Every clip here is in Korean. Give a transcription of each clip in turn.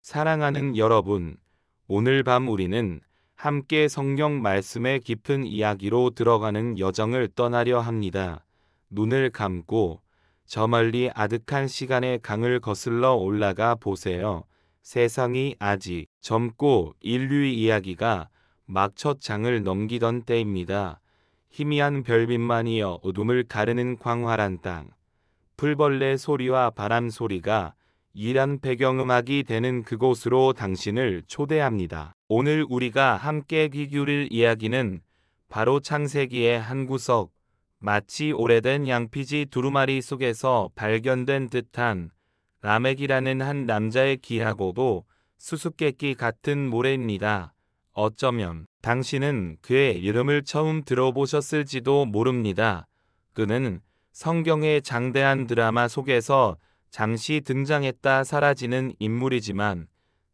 사랑하는 여러분, 오늘 밤 우리는 함께 성경 말씀의 깊은 이야기로 들어가는 여정을 떠나려 합니다. 눈을 감고 저 멀리 아득한 시간의 강을 거슬러 올라가 보세요. 세상이 아직 젊고 인류의 이야기가 막 첫 장을 넘기던 때입니다. 희미한 별빛만이여 어둠을 가르는 광활한 땅. 풀벌레 소리와 바람 소리가 일한 배경음악이 되는 그곳으로 당신을 초대합니다. 오늘 우리가 함께 귀 기울일 이야기는 바로 창세기의 한 구석, 마치 오래된 양피지 두루마리 속에서 발견된 듯한 라멕이라는 한 남자의 귀하고도 수수께끼 같은 모래입니다. 어쩌면 당신은 그의 이름을 처음 들어보셨을지도 모릅니다. 그는 성경의 장대한 드라마 속에서 잠시 등장했다 사라지는 인물이지만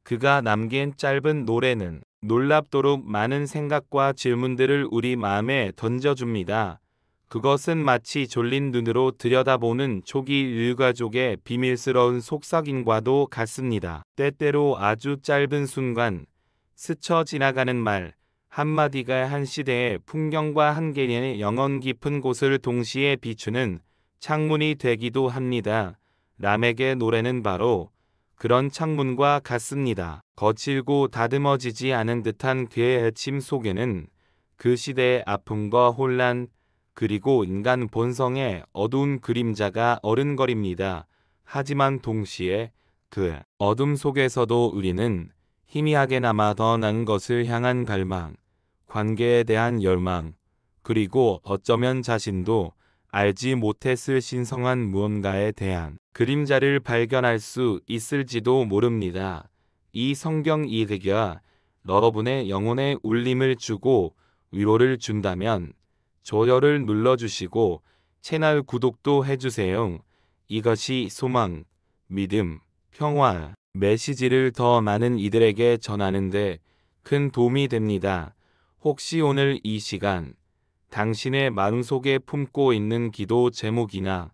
그가 남긴 짧은 노래는 놀랍도록 많은 생각과 질문들을 우리 마음에 던져줍니다. 그것은 마치 졸린 눈으로 들여다보는 초기 일가족의 비밀스러운 속삭임과도 같습니다. 때때로 아주 짧은 순간, 스쳐 지나가는 말 한마디가 한 시대의 풍경과 한 개인의 영혼 깊은 곳을 동시에 비추는 창문이 되기도 합니다. 라멕의 노래는 바로 그런 창문과 같습니다. 거칠고 다듬어지지 않은 듯한 그의 애침 속에는 그 시대의 아픔과 혼란, 그리고 인간 본성의 어두운 그림자가 어른거립니다. 하지만 동시에 그 어둠 속에서도 우리는 희미하게나마 더 나은 것을 향한 갈망, 관계에 대한 열망, 그리고 어쩌면 자신도 알지 못했을 신성한 무언가에 대한 그림자를 발견할 수 있을지도 모릅니다. 이 성경 이야기가 여러분의 영혼에 울림을 주고 위로를 준다면 좋아요를 눌러주시고 채널 구독도 해주세요. 이것이 소망, 믿음, 평화, 메시지를 더 많은 이들에게 전하는데 큰 도움이 됩니다. 혹시 오늘 이 시간 당신의 마음속에 품고 있는 기도 제목이나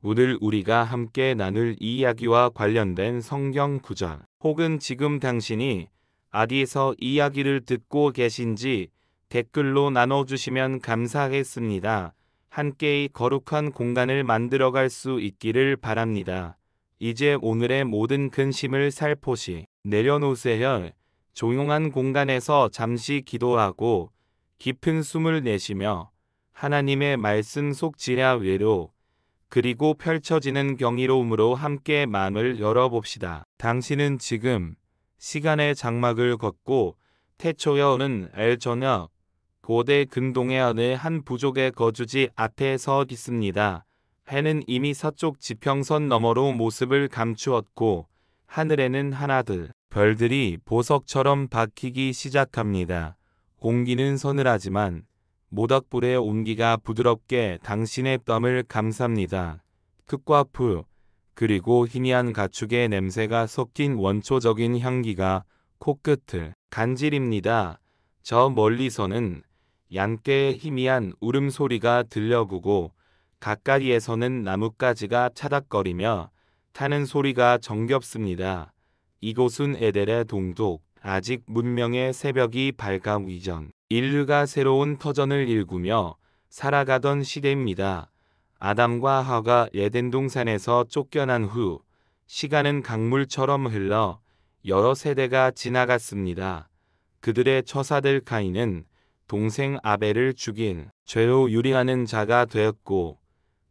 오늘 우리가 함께 나눌 이야기와 관련된 성경 구절 혹은 지금 당신이 어디에서 이야기를 듣고 계신지 댓글로 나눠주시면 감사하겠습니다. 함께의 거룩한 공간을 만들어갈 수 있기를 바랍니다. 이제 오늘의 모든 근심을 살포시 내려놓으세요. 조용한 공간에서 잠시 기도하고 깊은 숨을 내쉬며 하나님의 말씀 속 지하 외로 그리고 펼쳐지는 경이로움으로 함께 마음을 열어봅시다. 당신은 지금 시간의 장막을 걷고 태초에 오는 저녁 고대 근동의 어느 한 부족의 거주지 앞에 서 있습니다. 해는 이미 서쪽 지평선 너머로 모습을 감추었고 하늘에는 하나둘 별들이 보석처럼 박히기 시작합니다. 공기는 서늘하지만 모닥불의 온기가 부드럽게 당신의 뺨을 감쌉니다. 흙과 풀, 그리고 희미한 가축의 냄새가 섞인 원초적인 향기가 코끝을 간지립니다. 저 멀리서는 얀께의 희미한 울음소리가 들려오고 가까이에서는 나뭇가지가 차닥거리며 타는 소리가 정겹습니다. 이곳은 에델의 동독, 아직 문명의 새벽이 밝아오기 전 인류가 새로운 터전을 일구며 살아가던 시대입니다. 아담과 하와가 에덴 동산에서 쫓겨난 후 시간은 강물처럼 흘러 여러 세대가 지나갔습니다. 그들의 처사들 가인은 동생 아벨을 죽인 죄로 유리하는 자가 되었고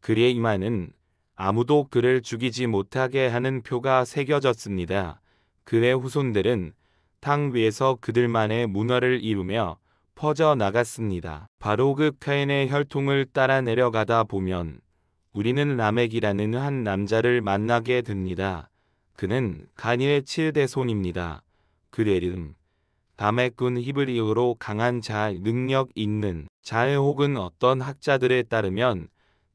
그의 이마는 아무도 그를 죽이지 못하게 하는 표가 새겨졌습니다. 그의 후손들은 땅 위에서 그들만의 문화를 이루며 퍼져나갔습니다. 바로 그 카인의 혈통을 따라 내려가다 보면 우리는 라멕이라는 한 남자를 만나게 됩니다. 그는 가인의 7대손입니다. 그의 이름 라멕은 히브리어로 강한 자, 능력 있는 자 혹은 어떤 학자들에 따르면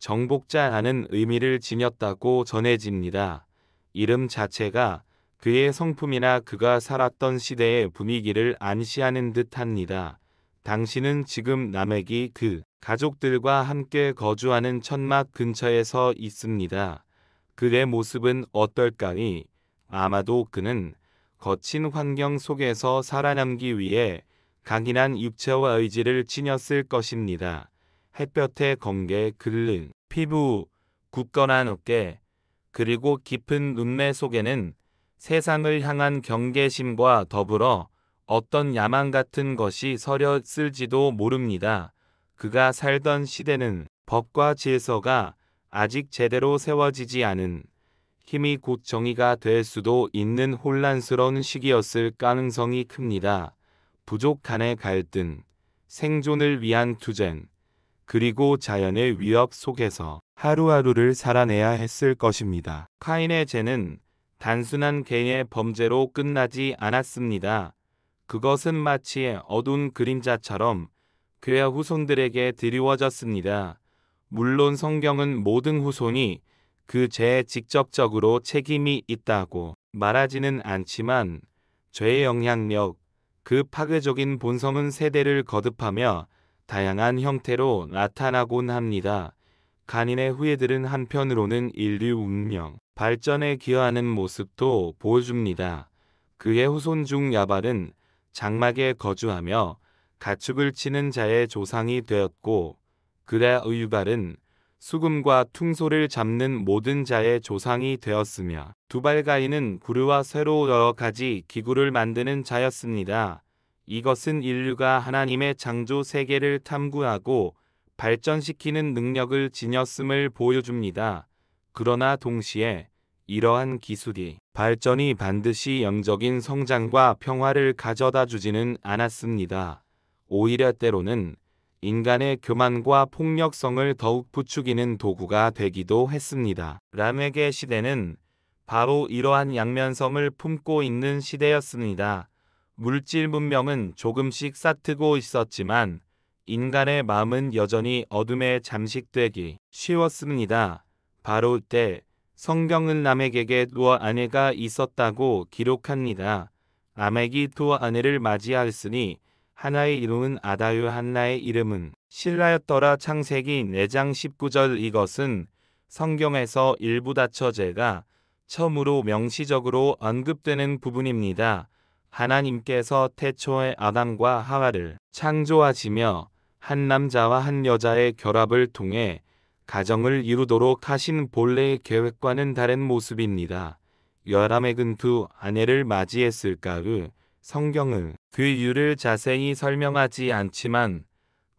정복자라는 의미를 지녔다고 전해집니다. 이름 자체가 그의 성품이나 그가 살았던 시대의 분위기를 암시하는 듯합니다. 당신은 지금 라멕이 그 가족들과 함께 거주하는 천막 근처에 서 있습니다. 그의 모습은 어떨까니? 아마도 그는 거친 환경 속에서 살아남기 위해 강인한 육체와 의지를 지녔을 것입니다. 햇볕의 검게 긁는 피부, 굳건한 어깨, 그리고 깊은 눈매 속에는 세상을 향한 경계심과 더불어 어떤 야망 같은 것이 서렸을지도 모릅니다. 그가 살던 시대는 법과 질서가 아직 제대로 세워지지 않은, 힘이 곧 정의가 될 수도 있는 혼란스러운 시기였을 가능성이 큽니다. 부족 간의 갈등, 생존을 위한 투쟁, 그리고 자연의 위협 속에서 하루하루를 살아내야 했을 것입니다. 카인의 죄는 단순한 개인의 범죄로 끝나지 않았습니다. 그것은 마치 어두운 그림자처럼 그의 후손들에게 드리워졌습니다. 물론 성경은 모든 후손이 그 죄에 직접적으로 책임이 있다고 말하지는 않지만 죄의 영향력, 그 파괴적인 본성은 세대를 거듭하며 다양한 형태로 나타나곤 합니다. 간인의 후예들은 한편으로는 인류 문명 발전에 기여하는 모습도 보여줍니다. 그의 후손 중 야발은 장막에 거주하며 가축을 치는 자의 조상이 되었고, 그의 유발은 수금과 퉁소를 잡는 모든 자의 조상이 되었으며, 두발가인은 구르와 쇠로 여러 가지 기구를 만드는 자였습니다. 이것은 인류가 하나님의 창조 세계를 탐구하고 발전시키는 능력을 지녔음을 보여줍니다. 그러나 동시에 이러한 기술이 발전이 반드시 영적인 성장과 평화를 가져다 주지는 않았습니다. 오히려 때로는 인간의 교만과 폭력성을 더욱 부추기는 도구가 되기도 했습니다. 람에게 시대는 바로 이러한 양면성을 품고 있는 시대였습니다. 물질 문명은 조금씩 싹트고 있었지만 인간의 마음은 여전히 어둠에 잠식되기 쉬웠습니다. 바로 때 성경은 라멕에게 두 아내가 있었다고 기록합니다. 라멕이 두 아내를 맞이하였으니 하나의 이름은 아다요 하나의 이름은 실라였더라. 창세기 4장 19절. 이것은 성경에서 일부 다처제가 처음으로 명시적으로 언급되는 부분입니다. 하나님께서 태초에 아담과 하와를 창조하시며 한 남자와 한 여자의 결합을 통해 가정을 이루도록 하신 본래의 계획과는 다른 모습입니다. 라멕은 두 아내를 맞이했을까요? 성경은 그 이유를 자세히 설명하지 않지만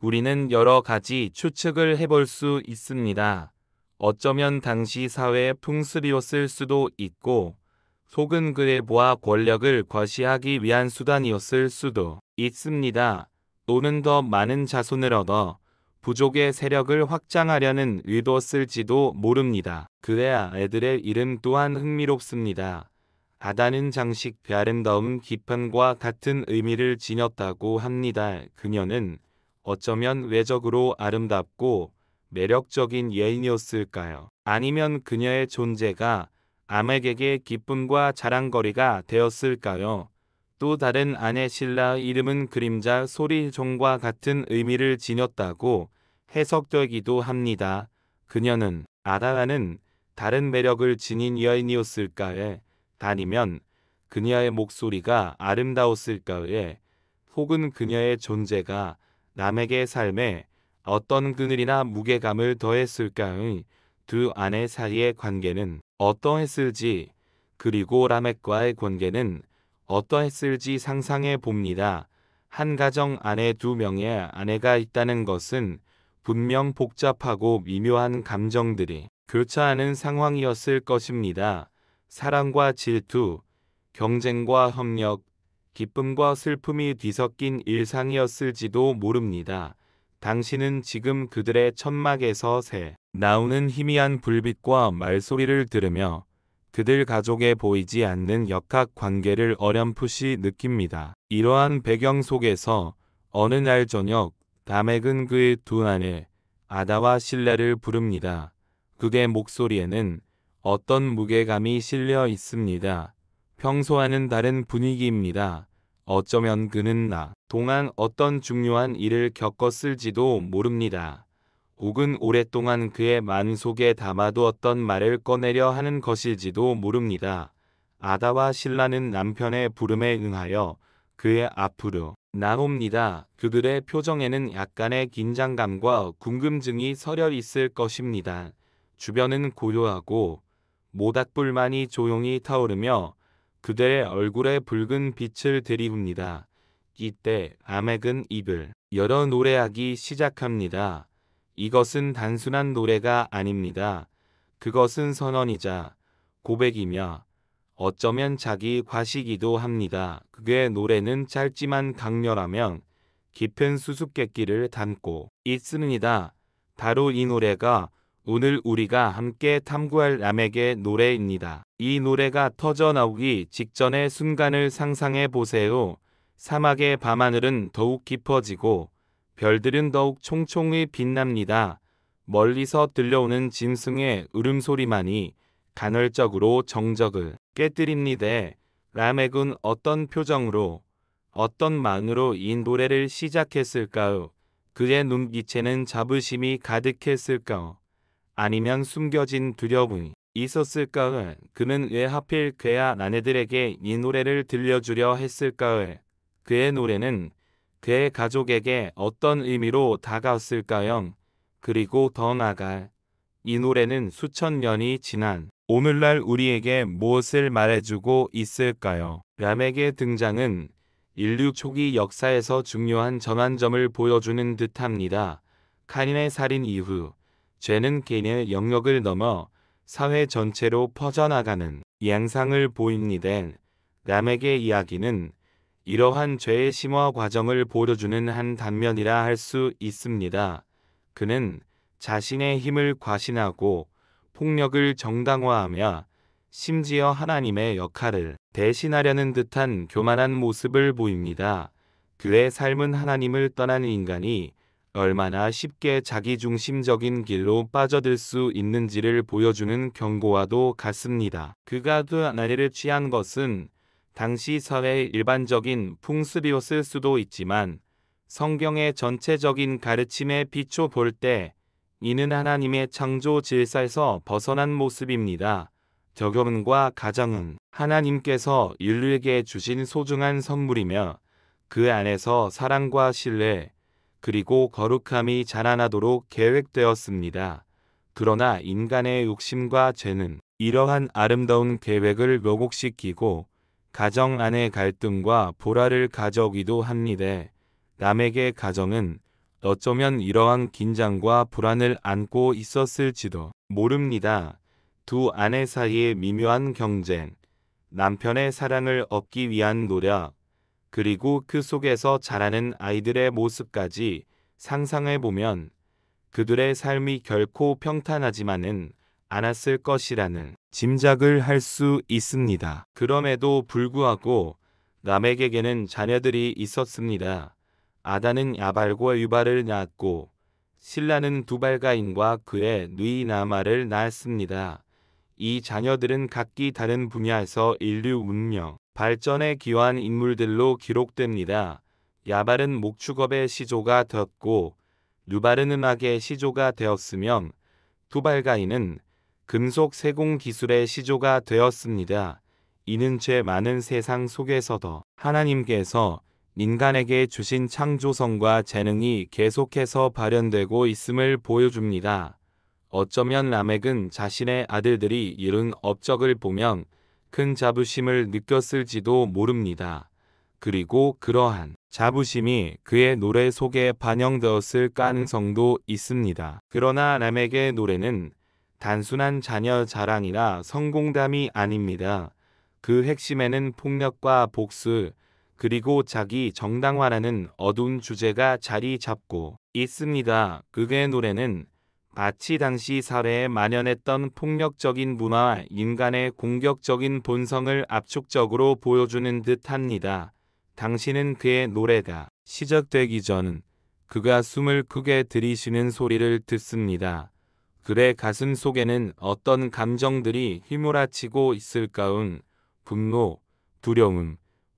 우리는 여러 가지 추측을 해볼 수 있습니다. 어쩌면 당시 사회의 풍습이었을 수도 있고, 혹은 그의 부와 권력을 과시하기 위한 수단이었을 수도 있습니다. 또는 더 많은 자손을 얻어 부족의 세력을 확장하려는 의도였을지도 모릅니다. 그의 아들의 이름 또한 흥미롭습니다. 아다는 장식, 아름다움, 기쁨과 같은 의미를 지녔다고 합니다. 그녀는 어쩌면 외적으로 아름답고 매력적인 여인이었을까요? 아니면 그녀의 존재가 라멕에게 기쁨과 자랑거리가 되었을까요? 또 다른 아내 실라의 이름은 그림자, 소리, 종과 같은 의미를 지녔다고 해석되기도 합니다. 그녀는 아다라는 다른 매력을 지닌 여인이었을까요? 아니면 그녀의 목소리가 아름다웠을까요? 혹은 그녀의 존재가 라멕의 삶에 어떤 그늘이나 무게감을 더했을까요? 두 아내 사이의 관계는 어떠했을지, 그리고 라멕과의 관계는 어떠했을지 상상해 봅니다. 한 가정 안에 두 명의 아내가 있다는 것은 분명 복잡하고 미묘한 감정들이 교차하는 상황이었을 것입니다. 사랑과 질투, 경쟁과 협력, 기쁨과 슬픔이 뒤섞인 일상이었을지도 모릅니다. 당신은 지금 그들의 천막에서 새 나오는 희미한 불빛과 말소리를 들으며 그들 가족에 보이지 않는 역학 관계를 어렴풋이 느낍니다. 이러한 배경 속에서 어느 날 저녁 라멕은 그의 두 아내 아다와 실레를 부릅니다. 그의 목소리에는 어떤 무게감이 실려 있습니다. 평소와는 다른 분위기입니다. 어쩌면 그는 나 동안 어떤 중요한 일을 겪었을지도 모릅니다. 혹은 오랫동안 그의 마음속에 담아두었던 말을 꺼내려 하는 것일지도 모릅니다. 아다와 신라는 남편의 부름에 응하여 그의 앞으로 나옵니다. 그들의 표정에는 약간의 긴장감과 궁금증이 서려 있을 것입니다. 주변은 고요하고 모닥불만이 조용히 타오르며 그들의 얼굴에 붉은 빛을 들이웁니다. 이때 라멕은 입을 열어 노래하기 시작합니다. 이것은 단순한 노래가 아닙니다. 그것은 선언이자 고백이며 어쩌면 자기 과시기도 합니다. 그의 노래는 짧지만 강렬하면 깊은 수수께끼를 담고 있습니다. 바로 이 노래가 오늘 우리가 함께 탐구할 라멕의 노래입니다. 이 노래가 터져나오기 직전의 순간을 상상해 보세요. 사막의 밤하늘은 더욱 깊어지고 별들은 더욱 총총히 빛납니다. 멀리서 들려오는 짐승의 울음소리만이 간헐적으로 정적을 깨뜨립니다. 라멕은 어떤 표정으로 어떤 마음으로 이 노래를 시작했을까요? 그의 눈빛에는 자부심이 가득했을까요? 아니면 숨겨진 두려움이 있었을까요? 그는 왜 하필 그의 아내들에게 이 노래를 들려주려 했을까요? 그의 노래는 그의 가족에게 어떤 의미로 다가왔을까요? 그리고 더 나아가 이 노래는 수천 년이 지난 오늘날 우리에게 무엇을 말해주고 있을까요? 라멕의 등장은 인류 초기 역사에서 중요한 전환점을 보여주는 듯합니다. 카인의 살인 이후 죄는 개인의 영역을 넘어 사회 전체로 퍼져나가는 양상을 보입니다. 라멕의 이야기는 이러한 죄의 심화 과정을 보여주는 한 단면이라 할 수 있습니다. 그는 자신의 힘을 과신하고 폭력을 정당화하며 심지어 하나님의 역할을 대신하려는 듯한 교만한 모습을 보입니다. 그의 삶은 하나님을 떠난 인간이 얼마나 쉽게 자기중심적인 길로 빠져들 수 있는지를 보여주는 경고와도 같습니다. 그가 그 나이를 취한 것은 당시 사회의 일반적인 풍습이었을 수도 있지만 성경의 전체적인 가르침에 비춰 볼 때 이는 하나님의 창조 질서에서 벗어난 모습입니다. 결혼과 가정은 하나님께서 인류에게 주신 소중한 선물이며 그 안에서 사랑과 신뢰 그리고 거룩함이 자라나도록 계획되었습니다. 그러나 인간의 욕심과 죄는 이러한 아름다운 계획을 왜곡시키고 가정 안의 갈등과 불화를 가져오기도 합니다. 라멕의 가정은 어쩌면 이러한 긴장과 불안을 안고 있었을지도 모릅니다. 두 아내 사이의 미묘한 경쟁, 남편의 사랑을 얻기 위한 노력, 그리고 그 속에서 자라는 아이들의 모습까지 상상해보면 그들의 삶이 결코 평탄하지만은 않았을 것이라는 짐작을 할 수 있습니다. 그럼에도 불구하고 라멕에게는 자녀들이 있었습니다. 아다는 야발과 유발을 낳았고 신라는 두발가인과 그의 누이 나말을 낳았습니다. 이 자녀들은 각기 다른 분야에서 인류 문명 발전에 기여한 인물들로 기록됩니다. 야발은 목축업의 시조가 되었고 유발은 음악의 시조가 되었으며 두발가인은 금속 세공 기술의 시조가 되었습니다. 이는 죄 많은 세상 속에서도 하나님께서 인간에게 주신 창조성과 재능이 계속해서 발현되고 있음을 보여줍니다. 어쩌면 라멕은 자신의 아들들이 이룬 업적을 보면 큰 자부심을 느꼈을지도 모릅니다. 그리고 그러한 자부심이 그의 노래 속에 반영되었을 가능성도 있습니다. 그러나 라멕의 노래는 단순한 자녀 자랑이나 성공담이 아닙니다. 그 핵심에는 폭력과 복수, 그리고 자기 정당화라는 어두운 주제가 자리 잡고 있습니다. 그의 노래는 마치 당시 사회에 만연했던 폭력적인 문화와 인간의 공격적인 본성을 압축적으로 보여주는 듯합니다. 당신은 그의 노래가 시작되기 전 그가 숨을 크게 들이쉬는 소리를 듣습니다. 그의 가슴 속에는 어떤 감정들이 휘몰아치고 있을까요? 분노, 두려움,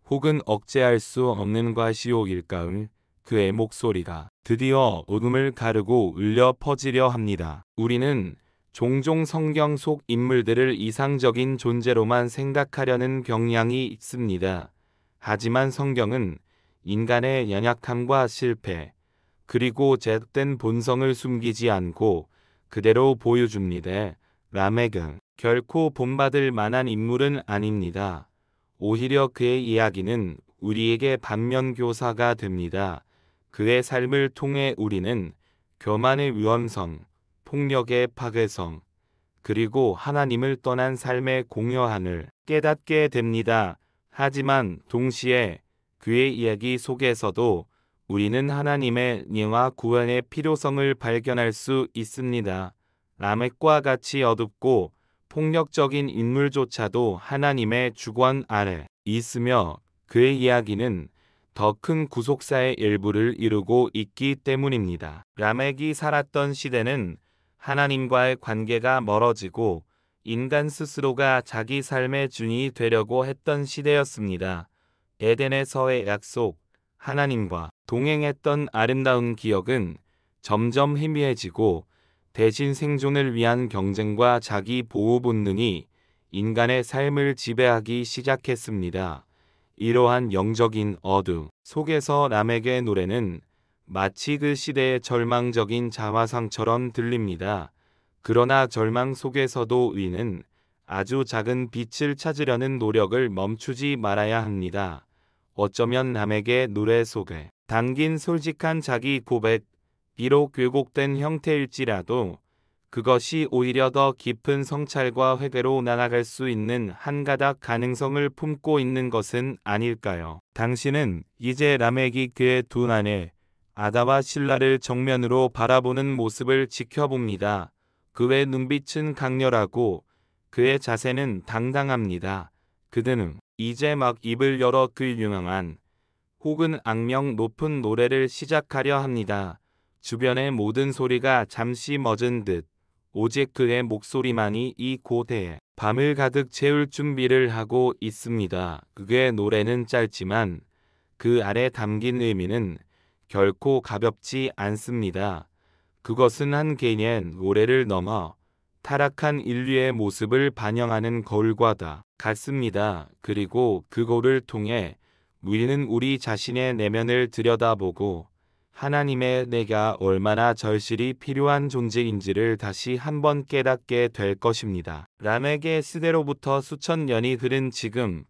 혹은 억제할 수 없는 과시욕일까요? 그의 목소리가 드디어 어둠을 가르고 울려 퍼지려 합니다. 우리는 종종 성경 속 인물들을 이상적인 존재로만 생각하려는 경향이 있습니다. 하지만 성경은 인간의 연약함과 실패, 그리고 죄된 본성을 숨기지 않고 그대로 보여줍니다. 라멕은 결코 본받을 만한 인물은 아닙니다. 오히려 그의 이야기는 우리에게 반면교사가 됩니다. 그의 삶을 통해 우리는 교만의 위험성, 폭력의 파괴성, 그리고 하나님을 떠난 삶의 공허함을 깨닫게 됩니다. 하지만 동시에 그의 이야기 속에서도 우리는 하나님의 은혜와 구원의 필요성을 발견할 수 있습니다. 라멕과 같이 어둡고 폭력적인 인물조차도 하나님의 주권 아래 있으며 그의 이야기는 더 큰 구속사의 일부를 이루고 있기 때문입니다. 라멕이 살았던 시대는 하나님과의 관계가 멀어지고 인간 스스로가 자기 삶의 주인이 되려고 했던 시대였습니다. 에덴에서의 약속, 하나님과 동행했던 아름다운 기억은 점점 희미해지고 대신 생존을 위한 경쟁과 자기 보호 본능이 인간의 삶을 지배하기 시작했습니다. 이러한 영적인 어둠 속에서 라멕의 노래는 마치 그 시대의 절망적인 자화상처럼 들립니다. 그러나 절망 속에서도 우리는 아주 작은 빛을 찾으려는 노력을 멈추지 말아야 합니다. 어쩌면 라멕의 노래 속에 담긴 솔직한 자기 고백, 비록 왜곡된 형태일지라도 그것이 오히려 더 깊은 성찰과 회개로 나아갈 수 있는 한 가닥 가능성을 품고 있는 것은 아닐까요? 당신은 이제 라멕이 그의 두 아내 아다와 실라를 정면으로 바라보는 모습을 지켜봅니다. 그의 눈빛은 강렬하고 그의 자세는 당당합니다. 그들은 이제 막 입을 열어 그 유명한 혹은 악명 높은 노래를 시작하려 합니다. 주변의 모든 소리가 잠시 멎은 듯 오직 그의 목소리만이 이 고대의 밤을 가득 채울 준비를 하고 있습니다. 그의 노래는 짧지만 그 안에 담긴 의미는 결코 가볍지 않습니다. 그것은 한 개인의 노래를 넘어 타락한 인류의 모습을 반영하는 거울과 같습니다. 그리고 그 거울을 통해 우리는 우리 자신의 내면을 들여다보고 하나님의 내가 얼마나 절실히 필요한 존재인지를 다시 한번 깨닫게 될 것입니다. 라멕의 시대로부터 수천 년이 흐른 지금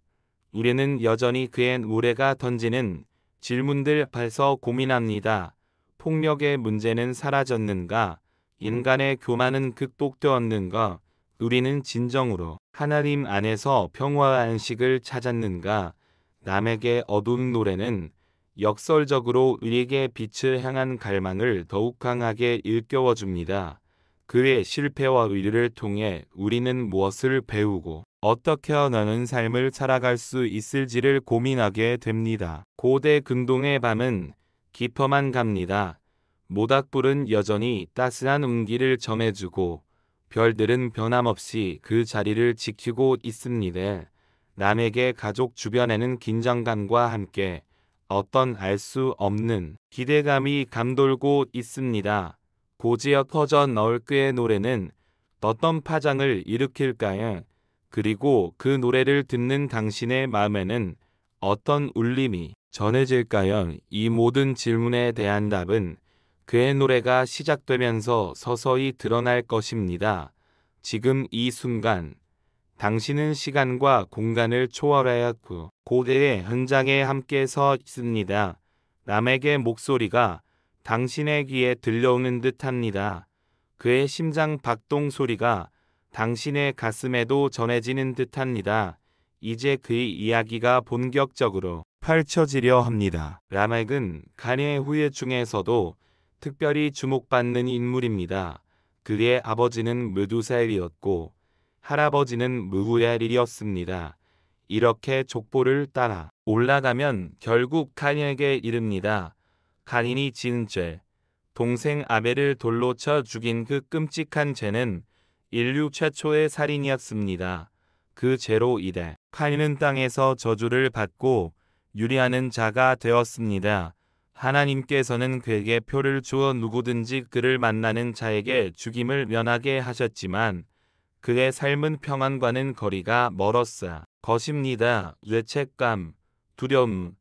우리는 여전히 그의 노래가 던지는 질문들 앞에서 고민합니다. 폭력의 문제는 사라졌는가? 인간의 교만은 극복되었는가? 우리는 진정으로 하나님 안에서 평화와 안식을 찾았는가? 라멕의 어두운 노래는 역설적으로 우리에게 빛을 향한 갈망을 더욱 강하게 일깨워줍니다. 그의 실패와 의리를 통해 우리는 무엇을 배우고 어떻게 나은 삶을 살아갈 수 있을지를 고민하게 됩니다. 고대 근동의 밤은 깊어만 갑니다. 모닥불은 여전히 따스한 온기를 전해주고 별들은 변함없이 그 자리를 지키고 있습니다. 라멕의 가족 주변에는 긴장감과 함께 어떤 알 수 없는 기대감이 감돌고 있습니다. 고지어 터져 넣을 그의 노래는 어떤 파장을 일으킬까요? 그리고 그 노래를 듣는 당신의 마음에는 어떤 울림이 전해질까요? 이 모든 질문에 대한 답은 그의 노래가 시작되면서 서서히 드러날 것입니다. 지금 이 순간 당신은 시간과 공간을 초월하였고 고대의 현장에 함께 서 있습니다. 라멕의 목소리가 당신의 귀에 들려오는 듯합니다. 그의 심장 박동 소리가 당신의 가슴에도 전해지는 듯합니다. 이제 그의 이야기가 본격적으로 펼쳐지려 합니다. 라멕은 가냘의 후예 중에서도 특별히 주목받는 인물입니다. 그의 아버지는 무두사엘이었고 할아버지는 무후엘이었습니다. 이렇게 족보를 따라 올라가면 결국 가인에게 이릅니다. 가인이 지은 죄, 동생 아벨을 돌로 쳐 죽인 그 끔찍한 죄는 인류 최초의 살인이었습니다. 그 죄로 인해 가인은 땅에서 저주를 받고 유리하는 자가 되었습니다. 하나님께서는 그에게 표를 주어 누구든지 그를 만나는 자에게 죽임을 면하게 하셨지만 그의 삶은 평안과는 거리가 멀었을 것입니다. 죄책감, 두려움,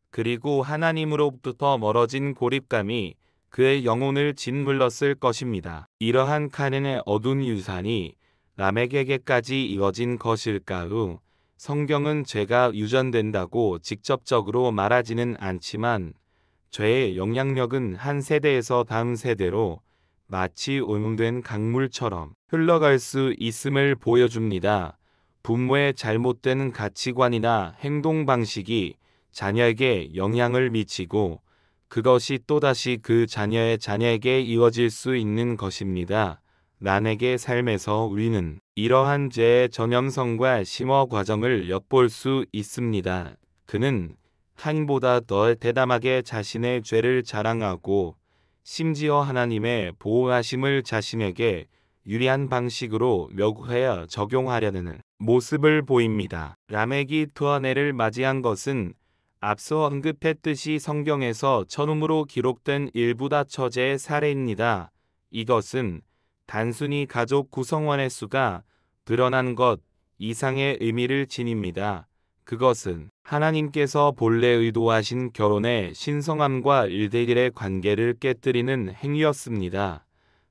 그리고 하나님으로부터 멀어진 고립감이 그의 영혼을 짓눌렀을 것입니다. 이러한 카렌의 어두운 유산이 람에게까지 이어진 것일까요? 성경은 죄가 유전된다고 직접적으로 말하지는 않지만 죄의 영향력은 한 세대에서 다음 세대로 마치 오염된 강물처럼 흘러갈 수 있음을 보여줍니다. 부모의 잘못된 가치관이나 행동 방식이 자녀에게 영향을 미치고 그것이 또다시 그 자녀의 자녀에게 이어질 수 있는 것입니다. 람에게 삶에서 우리는 이러한 죄의 전염성과 심화 과정을 엿볼 수 있습니다. 그는 타인보다 더 대담하게 자신의 죄를 자랑하고 심지어 하나님의 보호하심을 자신에게 유리한 방식으로 묘하여 적용하려는 모습을 보입니다. 라멕이 투아네를 맞이한 것은 앞서 언급했듯이 성경에서 처음으로 기록된 일부다 처제의 사례입니다. 이것은 단순히 가족 구성원의 수가 드러난 것 이상의 의미를 지닙니다. 그것은 하나님께서 본래 의도하신 결혼의 신성함과 일대일의 관계를 깨뜨리는 행위였습니다.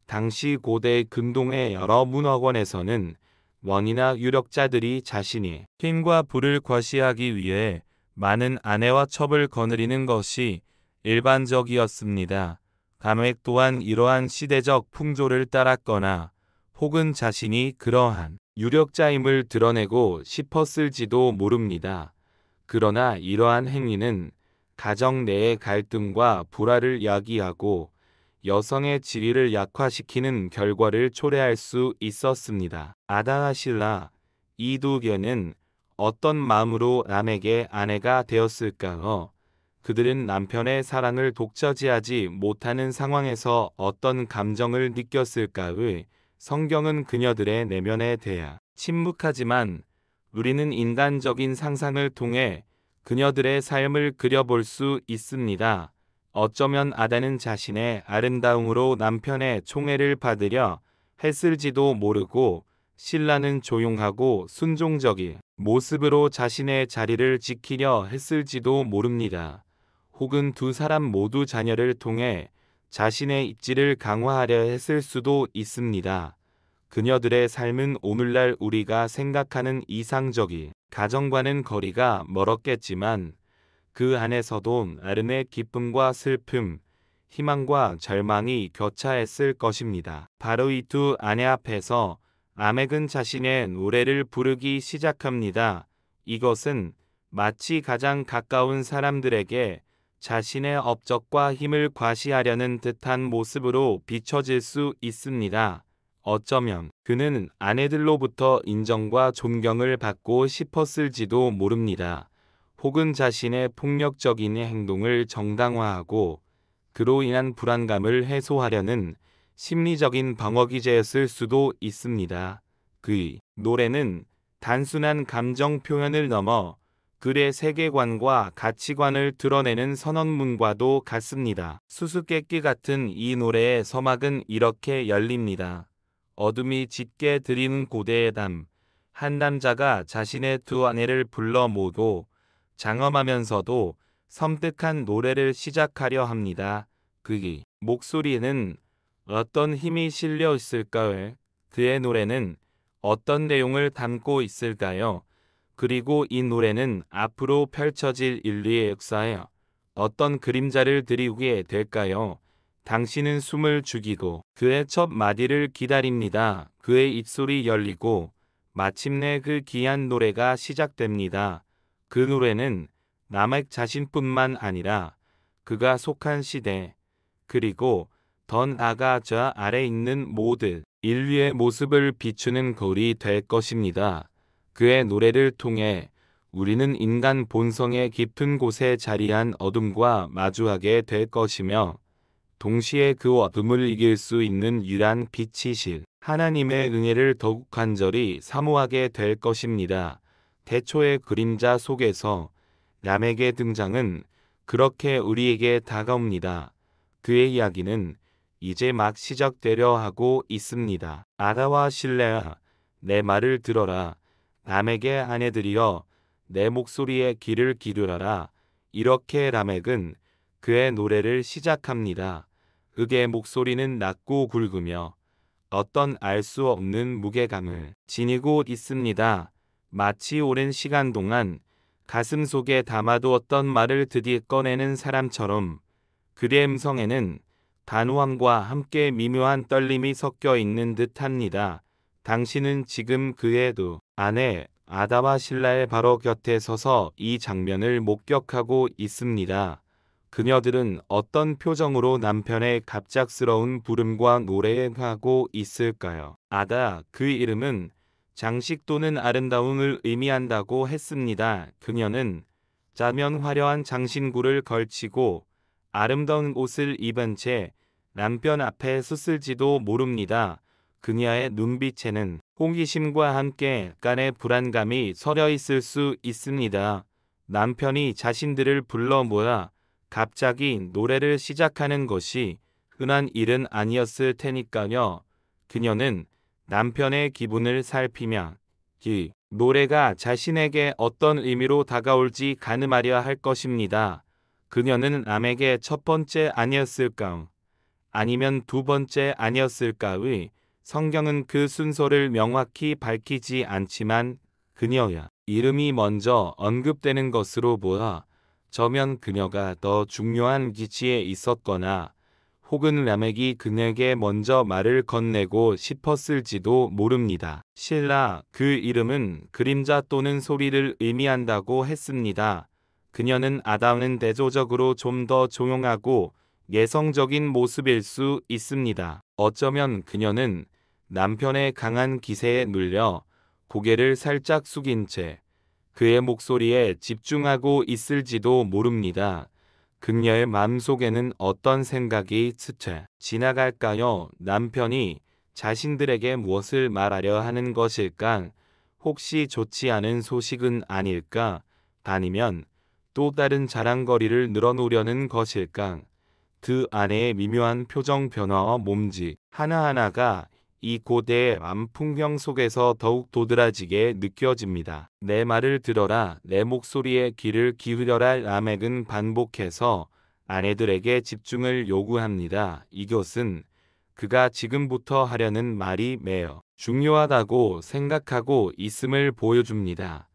당시 고대 근동의 여러 문화권에서는 원이나 유력자들이 자신이 힘과 부를 과시하기 위해 많은 아내와 첩을 거느리는 것이 일반적이었습니다. 라멕 또한 이러한 시대적 풍조를 따랐거나 혹은 자신이 그러한 유력자임을 드러내고 싶었을지도 모릅니다. 그러나 이러한 행위는 가정 내의 갈등과 불화를 야기하고 여성의 지위를 약화시키는 결과를 초래할 수 있었습니다. 아다와 실라, 이 두 개는 어떤 마음으로 람에게 아내가 되었을까요? 그들은 남편의 사랑을 독차지하지 못하는 상황에서 어떤 감정을 느꼈을까요? 성경은 그녀들의 내면에 대해 침묵하지만 우리는 인간적인 상상을 통해 그녀들의 삶을 그려볼 수 있습니다. 어쩌면 아다는 자신의 아름다움으로 남편의 총애를 받으려 했을지도 모르고 실라는 조용하고 순종적인 모습으로 자신의 자리를 지키려 했을지도 모릅니다. 혹은 두 사람 모두 자녀를 통해 자신의 입지를 강화하려 했을 수도 있습니다. 그녀들의 삶은 오늘날 우리가 생각하는 이상적인 가정과는 거리가 멀었겠지만 그 안에서도 나름의 기쁨과 슬픔, 희망과 절망이 교차했을 것입니다. 바로 이 두 아내 앞에서 라멕은 자신의 노래를 부르기 시작합니다. 이것은 마치 가장 가까운 사람들에게 자신의 업적과 힘을 과시하려는 듯한 모습으로 비춰질 수 있습니다. 어쩌면 그는 아내들로부터 인정과 존경을 받고 싶었을지도 모릅니다. 혹은 자신의 폭력적인 행동을 정당화하고 그로 인한 불안감을 해소하려는 심리적인 방어기제였을 수도 있습니다. 그의 노래는 단순한 감정 표현을 넘어 글의 세계관과 가치관을 드러내는 선언문과도 같습니다. 수수께끼 같은 이 노래의 서막은 이렇게 열립니다. 어둠이 짙게 들이는 고대의 담, 한 남자가 자신의 두 아내를 불러 모으고 장엄하면서도 섬뜩한 노래를 시작하려 합니다. 그의 목소리에는 어떤 힘이 실려 있을까요? 그의 노래는 어떤 내용을 담고 있을까요? 그리고 이 노래는 앞으로 펼쳐질 인류의 역사에 어떤 그림자를 드리게 될까요? 당신은 숨을 죽이고 그의 첫 마디를 기다립니다. 그의 입술이 열리고 마침내 그 귀한 노래가 시작됩니다. 그 노래는 라멕 자신뿐만 아니라 그가 속한 시대, 그리고 더 나아가 저 아래 있는 모든 인류의 모습을 비추는 거울이 될 것입니다. 그의 노래를 통해 우리는 인간 본성의 깊은 곳에 자리한 어둠과 마주하게 될 것이며 동시에 그 어둠을 이길 수 있는 유일한 빛이신 하나님의 은혜를 더욱 간절히 사모하게 될 것입니다. 태초의 그림자 속에서 람에게 등장은 그렇게 우리에게 다가옵니다. 그의 이야기는 이제 막 시작되려 하고 있습니다. 아다와 실레야, 내 말을 들어라. 람에게 아내들이여, 내 목소리에 귀를 기울여라. 이렇게 라멕은 그의 노래를 시작합니다. 그의 목소리는 낮고 굵으며 어떤 알 수 없는 무게감을 지니고 있습니다. 마치 오랜 시간 동안 가슴 속에 담아두었던 말을 드디어 꺼내는 사람처럼 그의 음성에는 단호함과 함께 미묘한 떨림이 섞여 있는 듯합니다. 당신은 지금 그의 두 아내 아다와 실라의 바로 곁에 서서 이 장면을 목격하고 있습니다. 그녀들은 어떤 표정으로 남편의 갑작스러운 부름과 노래에 하고 있을까요? 아다, 그 이름은 장식 또는 아름다움을 의미한다고 했습니다. 그녀는 짜면 화려한 장신구를 걸치고 아름다운 옷을 입은 채 남편 앞에 섰을지도 모릅니다. 그녀의 눈빛에는 호기심과 함께 약간의 불안감이 서려 있을 수 있습니다. 남편이 자신들을 불러 모아 갑자기 노래를 시작하는 것이 흔한 일은 아니었을 테니까요. 그녀는 남편의 기분을 살피며 이 노래가 자신에게 어떤 의미로 다가올지 가늠하려 할 것입니다. 그녀는 남에게 첫 번째 아니었을까? 아니면 두 번째 아니었을까의 성경은 그 순서를 명확히 밝히지 않지만 그녀야 이름이 먼저 언급되는 것으로 보아 저면 그녀가 더 중요한 위치에 있었거나 혹은 라멕이 그녀에게 먼저 말을 건네고 싶었을지도 모릅니다. 실라, 그 이름은 그림자 또는 소리를 의미한다고 했습니다. 그녀는 아담은 대조적으로 좀 더 조용하고 예성적인 모습일 수 있습니다. 어쩌면 그녀는 남편의 강한 기세에 눌려 고개를 살짝 숙인 채 그의 목소리에 집중하고 있을지도 모릅니다. 그녀의 마음속에는 어떤 생각이 스쳐 지나갈까요? 남편이 자신들에게 무엇을 말하려 하는 것일까? 혹시 좋지 않은 소식은 아닐까? 아니면 또 다른 자랑거리를 늘어놓으려는 것일까? 그 아내의 미묘한 표정 변화와 몸짓 하나하나가 이 고대의 암풍경 속에서 더욱 도드라지게 느껴집니다. 내 말을 들어라, 내 목소리에 귀를 기울여라. 라멕은 반복해서 아내들에게 집중을 요구합니다. 이것은 그가 지금부터 하려는 말이 매우 중요하다고 생각하고 있음을 보여줍니다.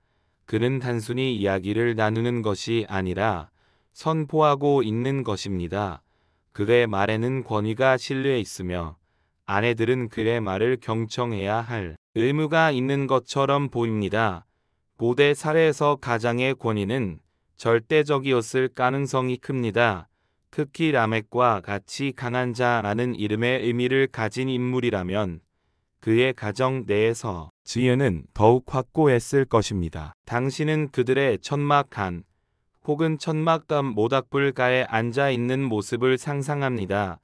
그는 단순히 이야기를 나누는 것이 아니라 선포하고 있는 것입니다. 그의 말에는 권위가 실려 있으며 아내들은 그의 말을 경청해야 할 의무가 있는 것처럼 보입니다. 고대 사회에서 가장의 권위는 절대적이었을 가능성이 큽니다. 특히 라멕과 같이 강한 자라는 이름의 의미를 가진 인물이라면 그의 가정 내에서 지혜는 더욱 확고했을 것입니다. 당신은 그들의 천막간 혹은 천막감 모닥불가에 앉아 있는 모습을 상상합니다.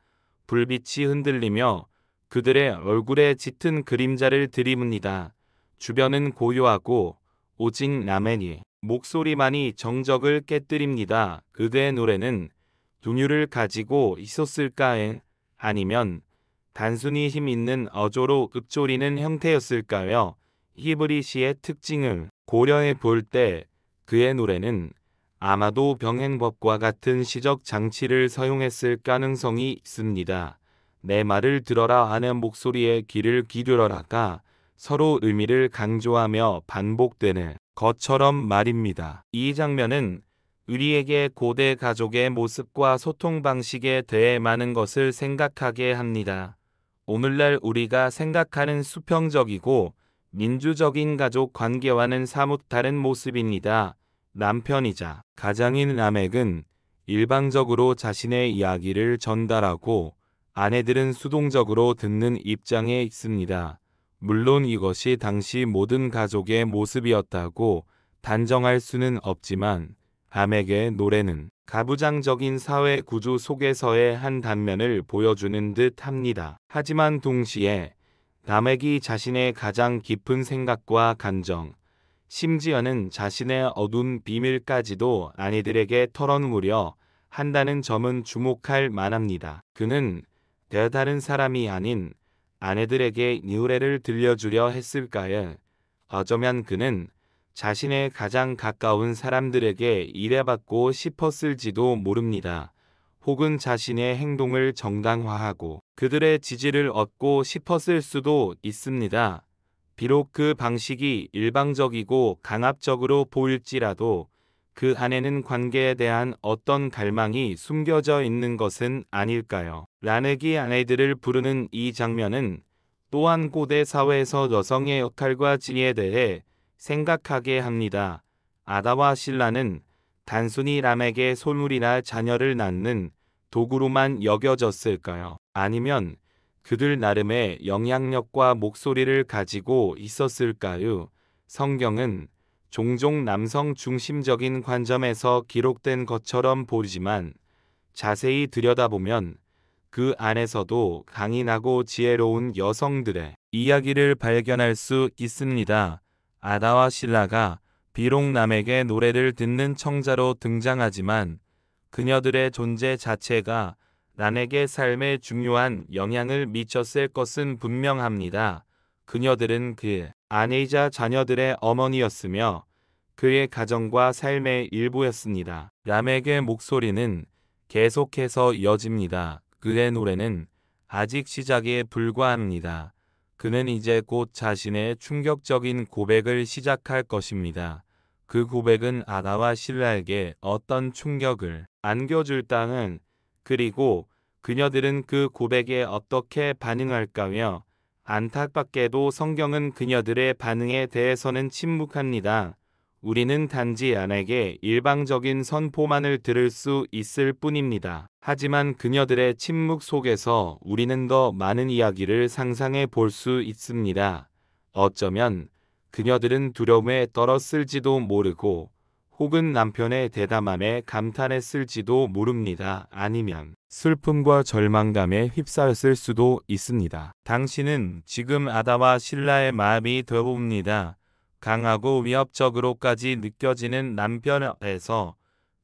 불빛이 흔들리며 그들의 얼굴에 짙은 그림자를 들이뭅니다. 주변은 고요하고 오직 라멕의 목소리만이 정적을 깨뜨립니다. 그의 노래는 분유를 가지고 있었을까요? 아니면 단순히 힘 있는 어조로 읊조리는 형태였을까요? 히브리시의 특징을 고려해 볼 때 그의 노래는 아마도 병행법과 같은 시적 장치를 사용했을 가능성이 있습니다. 내 말을 들어라 하는 목소리에 귀를 기울여라가 서로 의미를 강조하며 반복되는 것처럼 말입니다. 이 장면은 우리에게 고대 가족의 모습과 소통 방식에 대해 많은 것을 생각하게 합니다. 오늘날 우리가 생각하는 수평적이고 민주적인 가족 관계와는 사뭇 다른 모습입니다. 남편이자 가장인 라멕은 일방적으로 자신의 이야기를 전달하고 아내들은 수동적으로 듣는 입장에 있습니다. 물론 이것이 당시 모든 가족의 모습이었다고 단정할 수는 없지만 라멕의 노래는 가부장적인 사회 구조 속에서의 한 단면을 보여주는 듯 합니다. 하지만 동시에 라멕이 자신의 가장 깊은 생각과 감정, 심지어는 자신의 어두운 비밀까지도 아내들에게 털어놓으려 한다는 점은 주목할 만합니다. 그는 다른 사람이 아닌 아내들에게 노래를 들려주려 했을까요? 어쩌면 그는 자신의 가장 가까운 사람들에게 일해받고 싶었을지도 모릅니다. 혹은 자신의 행동을 정당화하고 그들의 지지를 얻고 싶었을 수도 있습니다. 비록 그 방식이 일방적이고 강압적으로 보일지라도 그 안에는 관계에 대한 어떤 갈망이 숨겨져 있는 것은 아닐까요? 라멕이 아내들을 부르는 이 장면은 또한 고대 사회에서 여성의 역할과 지위에 대해 생각하게 합니다. 아다와 실라는 단순히 라멕의 소물이나 자녀를 낳는 도구로만 여겨졌을까요? 아니면 그들 나름의 영향력과 목소리를 가지고 있었을까요? 성경은 종종 남성 중심적인 관점에서 기록된 것처럼 보이지만 자세히 들여다보면 그 안에서도 강인하고 지혜로운 여성들의 이야기를 발견할 수 있습니다. 아다와 실라가 비록 남에게 노래를 듣는 청자로 등장하지만 그녀들의 존재 자체가 란에게 삶에 중요한 영향을 미쳤을 것은 분명합니다. 그녀들은 그 아내이자 자녀들의 어머니였으며 그의 가정과 삶의 일부였습니다. 람에게 목소리는 계속해서 이어집니다. 그의 노래는 아직 시작에 불과합니다. 그는 이제 곧 자신의 충격적인 고백을 시작할 것입니다. 그 고백은 아다와 실라에게 어떤 충격을 안겨줄까는 그리고 그녀들은 그 고백에 어떻게 반응할까며 안타깝게도 성경은 그녀들의 반응에 대해서는 침묵합니다. 우리는 단지 아내에게 일방적인 선포만을 들을 수 있을 뿐입니다. 하지만 그녀들의 침묵 속에서 우리는 더 많은 이야기를 상상해 볼 수 있습니다. 어쩌면 그녀들은 두려움에 떨었을지도 모르고 혹은 남편의 대담함에 감탄했을지도 모릅니다. 아니면 슬픔과 절망감에 휩싸였을 수도 있습니다. 당신은 지금 아다와 실라의 마음이 되어봅니다. 강하고 위협적으로까지 느껴지는 남편에서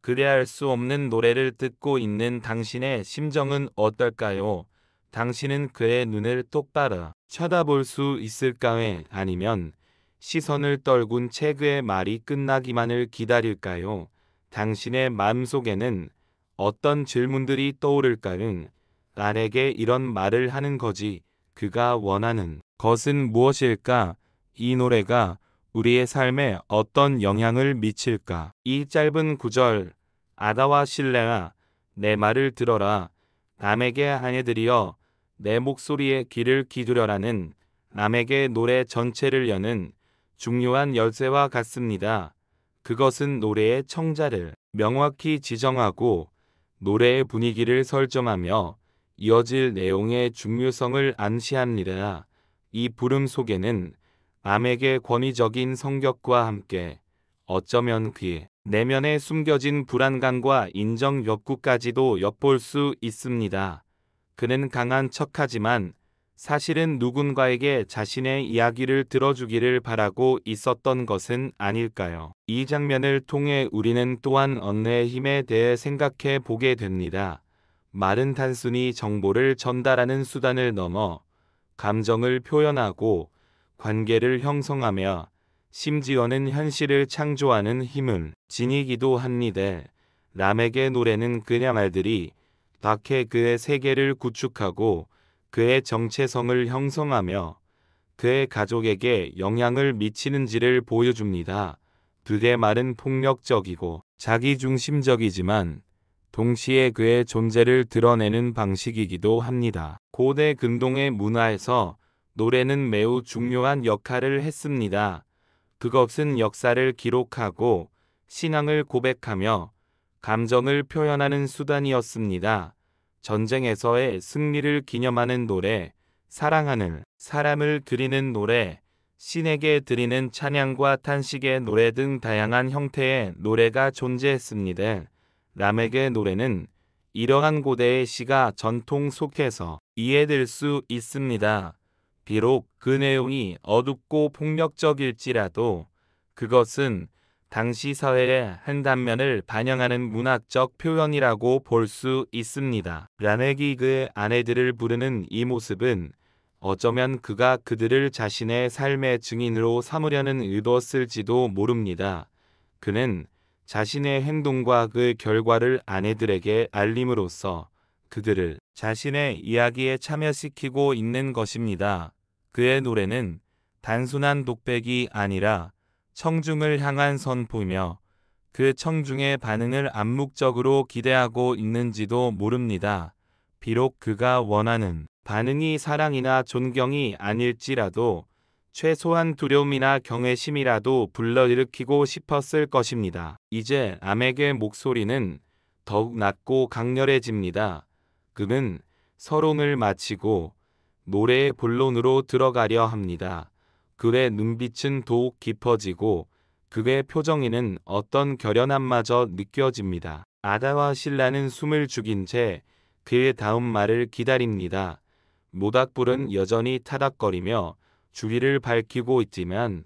그래할 수 없는 노래를 듣고 있는 당신의 심정은 어떨까요? 당신은 그의 눈을 똑바로 쳐다볼 수 있을까요? 아니면 시선을 떨군 채 그의 말이 끝나기만을 기다릴까요? 당신의 마음속에는 어떤 질문들이 떠오를까요? 나에게 이런 말을 하는 거지. 그가 원하는 것은 무엇일까? 이 노래가 우리의 삶에 어떤 영향을 미칠까? 이 짧은 구절, 아다와 실레아, 내 말을 들어라. 남에게 아내들이여, 내 목소리에 귀를 기울여라는 남에게 노래 전체를 여는 중요한 열쇠와 같습니다. 그것은 노래의 청자를 명확히 지정하고 노래의 분위기를 설정하며 이어질 내용의 중요성을 암시합니다. 이 부름 속에는 남에게 권위적인 성격과 함께 어쩌면 그 내면에 숨겨진 불안감과 인정 욕구까지도 엿볼 수 있습니다. 그는 강한 척하지만 사실은 누군가에게 자신의 이야기를 들어주기를 바라고 있었던 것은 아닐까요? 이 장면을 통해 우리는 또한 언어의 힘에 대해 생각해 보게 됩니다. 말은 단순히 정보를 전달하는 수단을 넘어 감정을 표현하고 관계를 형성하며 심지어는 현실을 창조하는 힘을 지니기도 합니다. 람에게 노래는 그의 말들이 박해 그의 세계를 구축하고 그의 정체성을 형성하며 그의 가족에게 영향을 미치는지를 보여줍니다. 그의 말은 폭력적이고 자기중심적이지만 동시에 그의 존재를 드러내는 방식이기도 합니다. 고대 근동의 문화에서 노래는 매우 중요한 역할을 했습니다. 그것은 역사를 기록하고 신앙을 고백하며 감정을 표현하는 수단이었습니다. 전쟁에서의 승리를 기념하는 노래, 사랑하는 사람을 그리는 노래, 신에게 드리는 찬양과 탄식의 노래 등 다양한 형태의 노래가 존재했습니다. 람에게 노래는 이러한 고대의 시가 전통 속에서 이해될 수 있습니다. 비록 그 내용이 어둡고 폭력적일지라도 그것은 당시 사회의 한 단면을 반영하는 문학적 표현이라고 볼 수 있습니다. 라멕이 그의 아내들을 부르는 이 모습은 어쩌면 그가 그들을 자신의 삶의 증인으로 삼으려는 의도였을지도 모릅니다. 그는 자신의 행동과 그 결과를 아내들에게 알림으로써 그들을 자신의 이야기에 참여시키고 있는 것입니다. 그의 노래는 단순한 독백이 아니라 청중을 향한 선포이며 그 청중의 반응을 암묵적으로 기대하고 있는지도 모릅니다. 비록 그가 원하는 반응이 사랑이나 존경이 아닐지라도 최소한 두려움이나 경외심이라도 불러일으키고 싶었을 것입니다. 이제 라멕의 목소리는 더욱 낮고 강렬해집니다. 그는 서론을 마치고 노래의 본론으로 들어가려 합니다. 그의 눈빛은 더욱 깊어지고 그의 표정에는 어떤 결연함마저 느껴집니다. 아다와 신라는 숨을 죽인 채 그의 다음 말을 기다립니다. 모닥불은 여전히 타닥거리며 주위를 밝히고 있지만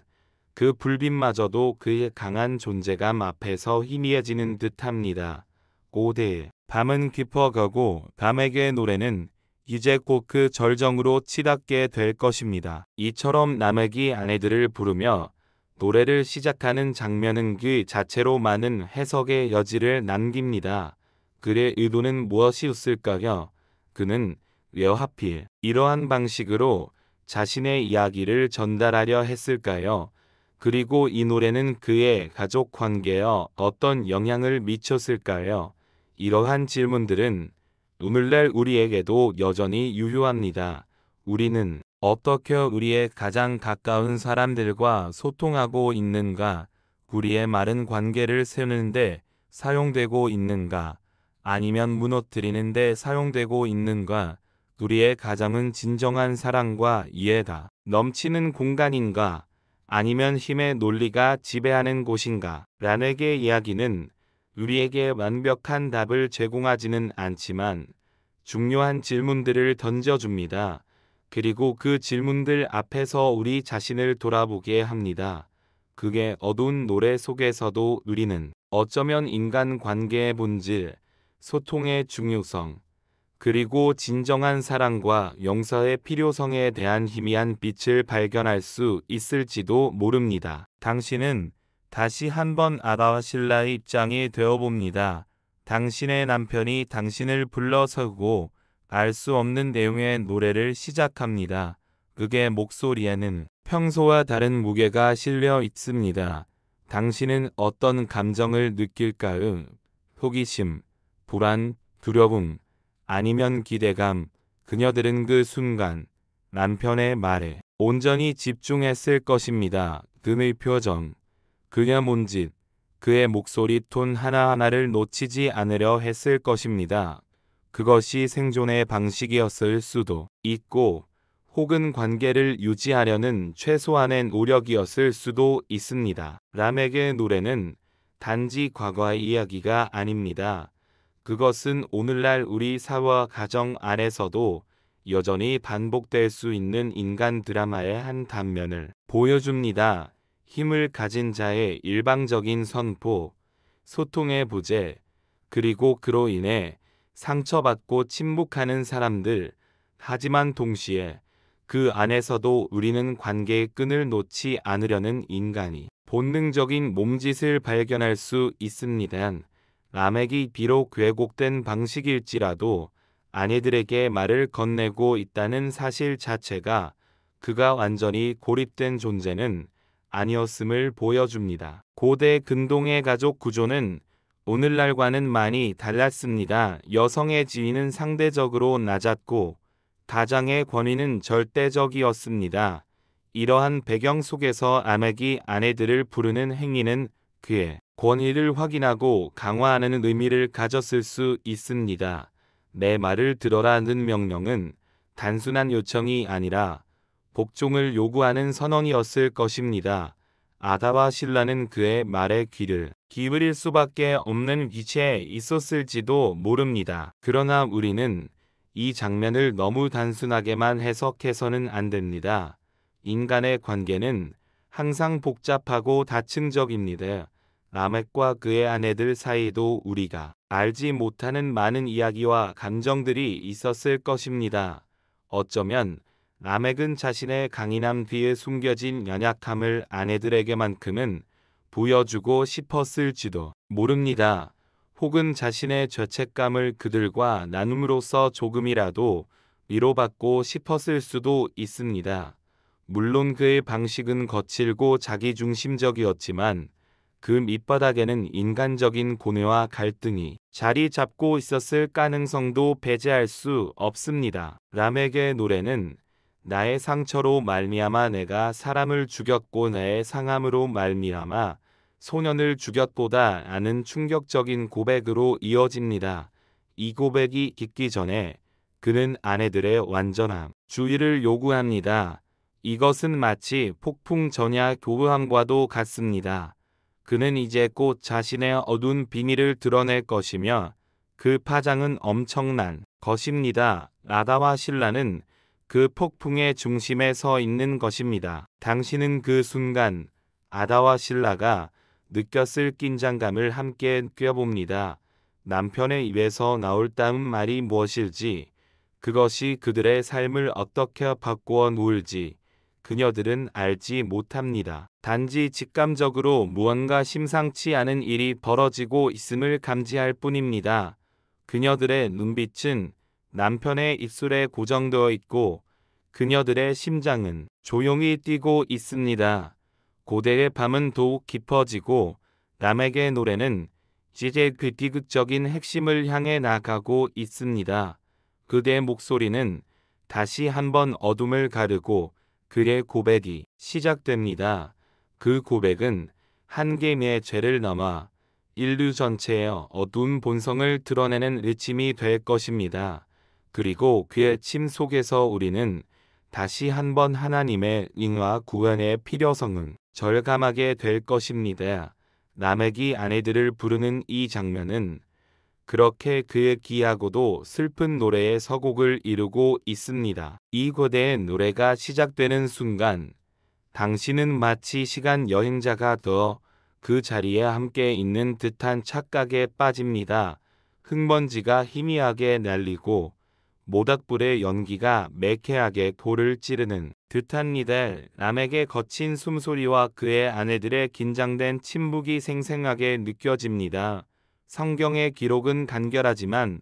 그 불빛마저도 그의 강한 존재감 앞에서 희미해지는 듯합니다. 고대 밤은 깊어가고 라멕의 노래는 이제 곧 그 절정으로 치닫게 될 것입니다. 이처럼 라멕이 아내들을 부르며 노래를 시작하는 장면은 그 자체로 많은 해석의 여지를 남깁니다. 그의 의도는 무엇이었을까요? 그는 왜 하필 이러한 방식으로 자신의 이야기를 전달하려 했을까요? 그리고 이 노래는 그의 가족 관계에 어떤 영향을 미쳤을까요? 이러한 질문들은 오늘날 우리에게도 여전히 유효합니다. 우리는 어떻게 우리의 가장 가까운 사람들과 소통하고 있는가? 우리의 말은 관계를 세우는데 사용되고 있는가? 아니면 무너뜨리는데 사용되고 있는가? 우리의 가정은 진정한 사랑과 이해가 넘치는 공간인가? 아니면 힘의 논리가 지배하는 곳인가? 라멕의 이야기는 우리에게 완벽한 답을 제공하지는 않지만 중요한 질문들을 던져줍니다. 그리고 그 질문들 앞에서 우리 자신을 돌아보게 합니다. 그게 어두운 노래 속에서도 우리는 어쩌면 인간 관계의 본질, 소통의 중요성, 그리고 진정한 사랑과 용서의 필요성에 대한 희미한 빛을 발견할 수 있을지도 모릅니다. 당신은 다시 한번 아다와 신라의 입장이 되어봅니다. 당신의 남편이 당신을 불러서고 알 수 없는 내용의 노래를 시작합니다. 그의 목소리에는 평소와 다른 무게가 실려 있습니다. 당신은 어떤 감정을 느낄까요? 호기심, 불안, 두려움, 아니면 기대감. 그녀들은 그 순간 남편의 말에 온전히 집중했을 것입니다. 그의 표정, 그의 몸짓, 그의 목소리 톤 하나하나를 놓치지 않으려 했을 것입니다. 그것이 생존의 방식이었을 수도 있고 혹은 관계를 유지하려는 최소한의 노력이었을 수도 있습니다. 라멕의 노래는 단지 과거의 이야기가 아닙니다. 그것은 오늘날 우리 사회와 가정 안에서도 여전히 반복될 수 있는 인간 드라마의 한 단면을 보여줍니다. 힘을 가진 자의 일방적인 선포, 소통의 부재, 그리고 그로 인해 상처받고 침묵하는 사람들. 하지만 동시에 그 안에서도 우리는 관계의 끈을 놓지 않으려는 인간이 본능적인 몸짓을 발견할 수 있습니다. 라멕이 비록 왜곡된 방식일지라도 아내들에게 말을 건네고 있다는 사실 자체가 그가 완전히 고립된 존재는 아니었음을 보여줍니다. 고대 근동의 가족 구조는 오늘날과는 많이 달랐습니다. 여성의 지위는 상대적으로 낮았고 가장의 권위는 절대적이었습니다. 이러한 배경 속에서 라멕이 아내들을 부르는 행위는 그의 권위를 확인하고 강화하는 의미를 가졌을 수 있습니다. 내 말을 들어라는 명령은 단순한 요청이 아니라 복종을 요구하는 선언이었을 것입니다. 아다와 신라는 그의 말에 귀를 기울일 수밖에 없는 위치에 있었을지도 모릅니다. 그러나 우리는 이 장면을 너무 단순하게만 해석해서는 안 됩니다. 인간의 관계는 항상 복잡하고 다층적입니다. 라멕과 그의 아내들 사이에도 우리가 알지 못하는 많은 이야기와 감정들이 있었을 것입니다. 어쩌면 라멕은 자신의 강인함 뒤에 숨겨진 연약함을 아내들에게만큼은 보여주고 싶었을지도 모릅니다. 혹은 자신의 죄책감을 그들과 나눔으로써 조금이라도 위로받고 싶었을 수도 있습니다. 물론 그의 방식은 거칠고 자기중심적이었지만 그 밑바닥에는 인간적인 고뇌와 갈등이 자리 잡고 있었을 가능성도 배제할 수 없습니다. 라멕의 노래는 나의 상처로 말미암아 내가 사람을 죽였고 나의 상함으로 말미암아 소년을 죽였보다 하는 충격적인 고백으로 이어집니다. 이 고백이 있기 전에 그는 아내들의 완전함, 주의를 요구합니다. 이것은 마치 폭풍 전야 교부함과도 같습니다. 그는 이제 곧 자신의 어두운 비밀을 드러낼 것이며 그 파장은 엄청난 것입니다. 라다와 신라는 그 폭풍의 중심에 서 있는 것입니다. 당신은 그 순간 아다와 신라가 느꼈을 긴장감을 함께 느껴봅니다. 남편의 입에서 나올 다음 말이 무엇일지, 그것이 그들의 삶을 어떻게 바꾸어 놓을지 그녀들은 알지 못합니다. 단지 직감적으로 무언가 심상치 않은 일이 벌어지고 있음을 감지할 뿐입니다. 그녀들의 눈빛은 남편의 입술에 고정되어 있고 그녀들의 심장은 조용히 뛰고 있습니다. 고대의 밤은 더욱 깊어지고 라멕의 노래는 이제 그 비극적인 핵심을 향해 나가고 있습니다. 그대의 목소리는 다시 한번 어둠을 가르고 그의 고백이 시작됩니다. 그 고백은 한 개인의 죄를 넘어 인류 전체의 어두운 본성을 드러내는 외침이 될 것입니다. 그리고 그의 침 속에서 우리는 다시 한번 하나님의 인과 구원의 필요성을 절감하게 될 것입니다. 라멕이 아내들을 부르는 이 장면은 그렇게 그의 기이하고도 슬픈 노래의 서곡을 이루고 있습니다. 이 고대의 노래가 시작되는 순간 당신은 마치 시간 여행자가 되어 그 자리에 함께 있는 듯한 착각에 빠집니다. 흙먼지가 희미하게 날리고 모닥불의 연기가 매캐하게 돌을 찌르는 듯합니다. 라멕의 거친 숨소리와 그의 아내들의 긴장된 침묵이 생생하게 느껴집니다. 성경의 기록은 간결하지만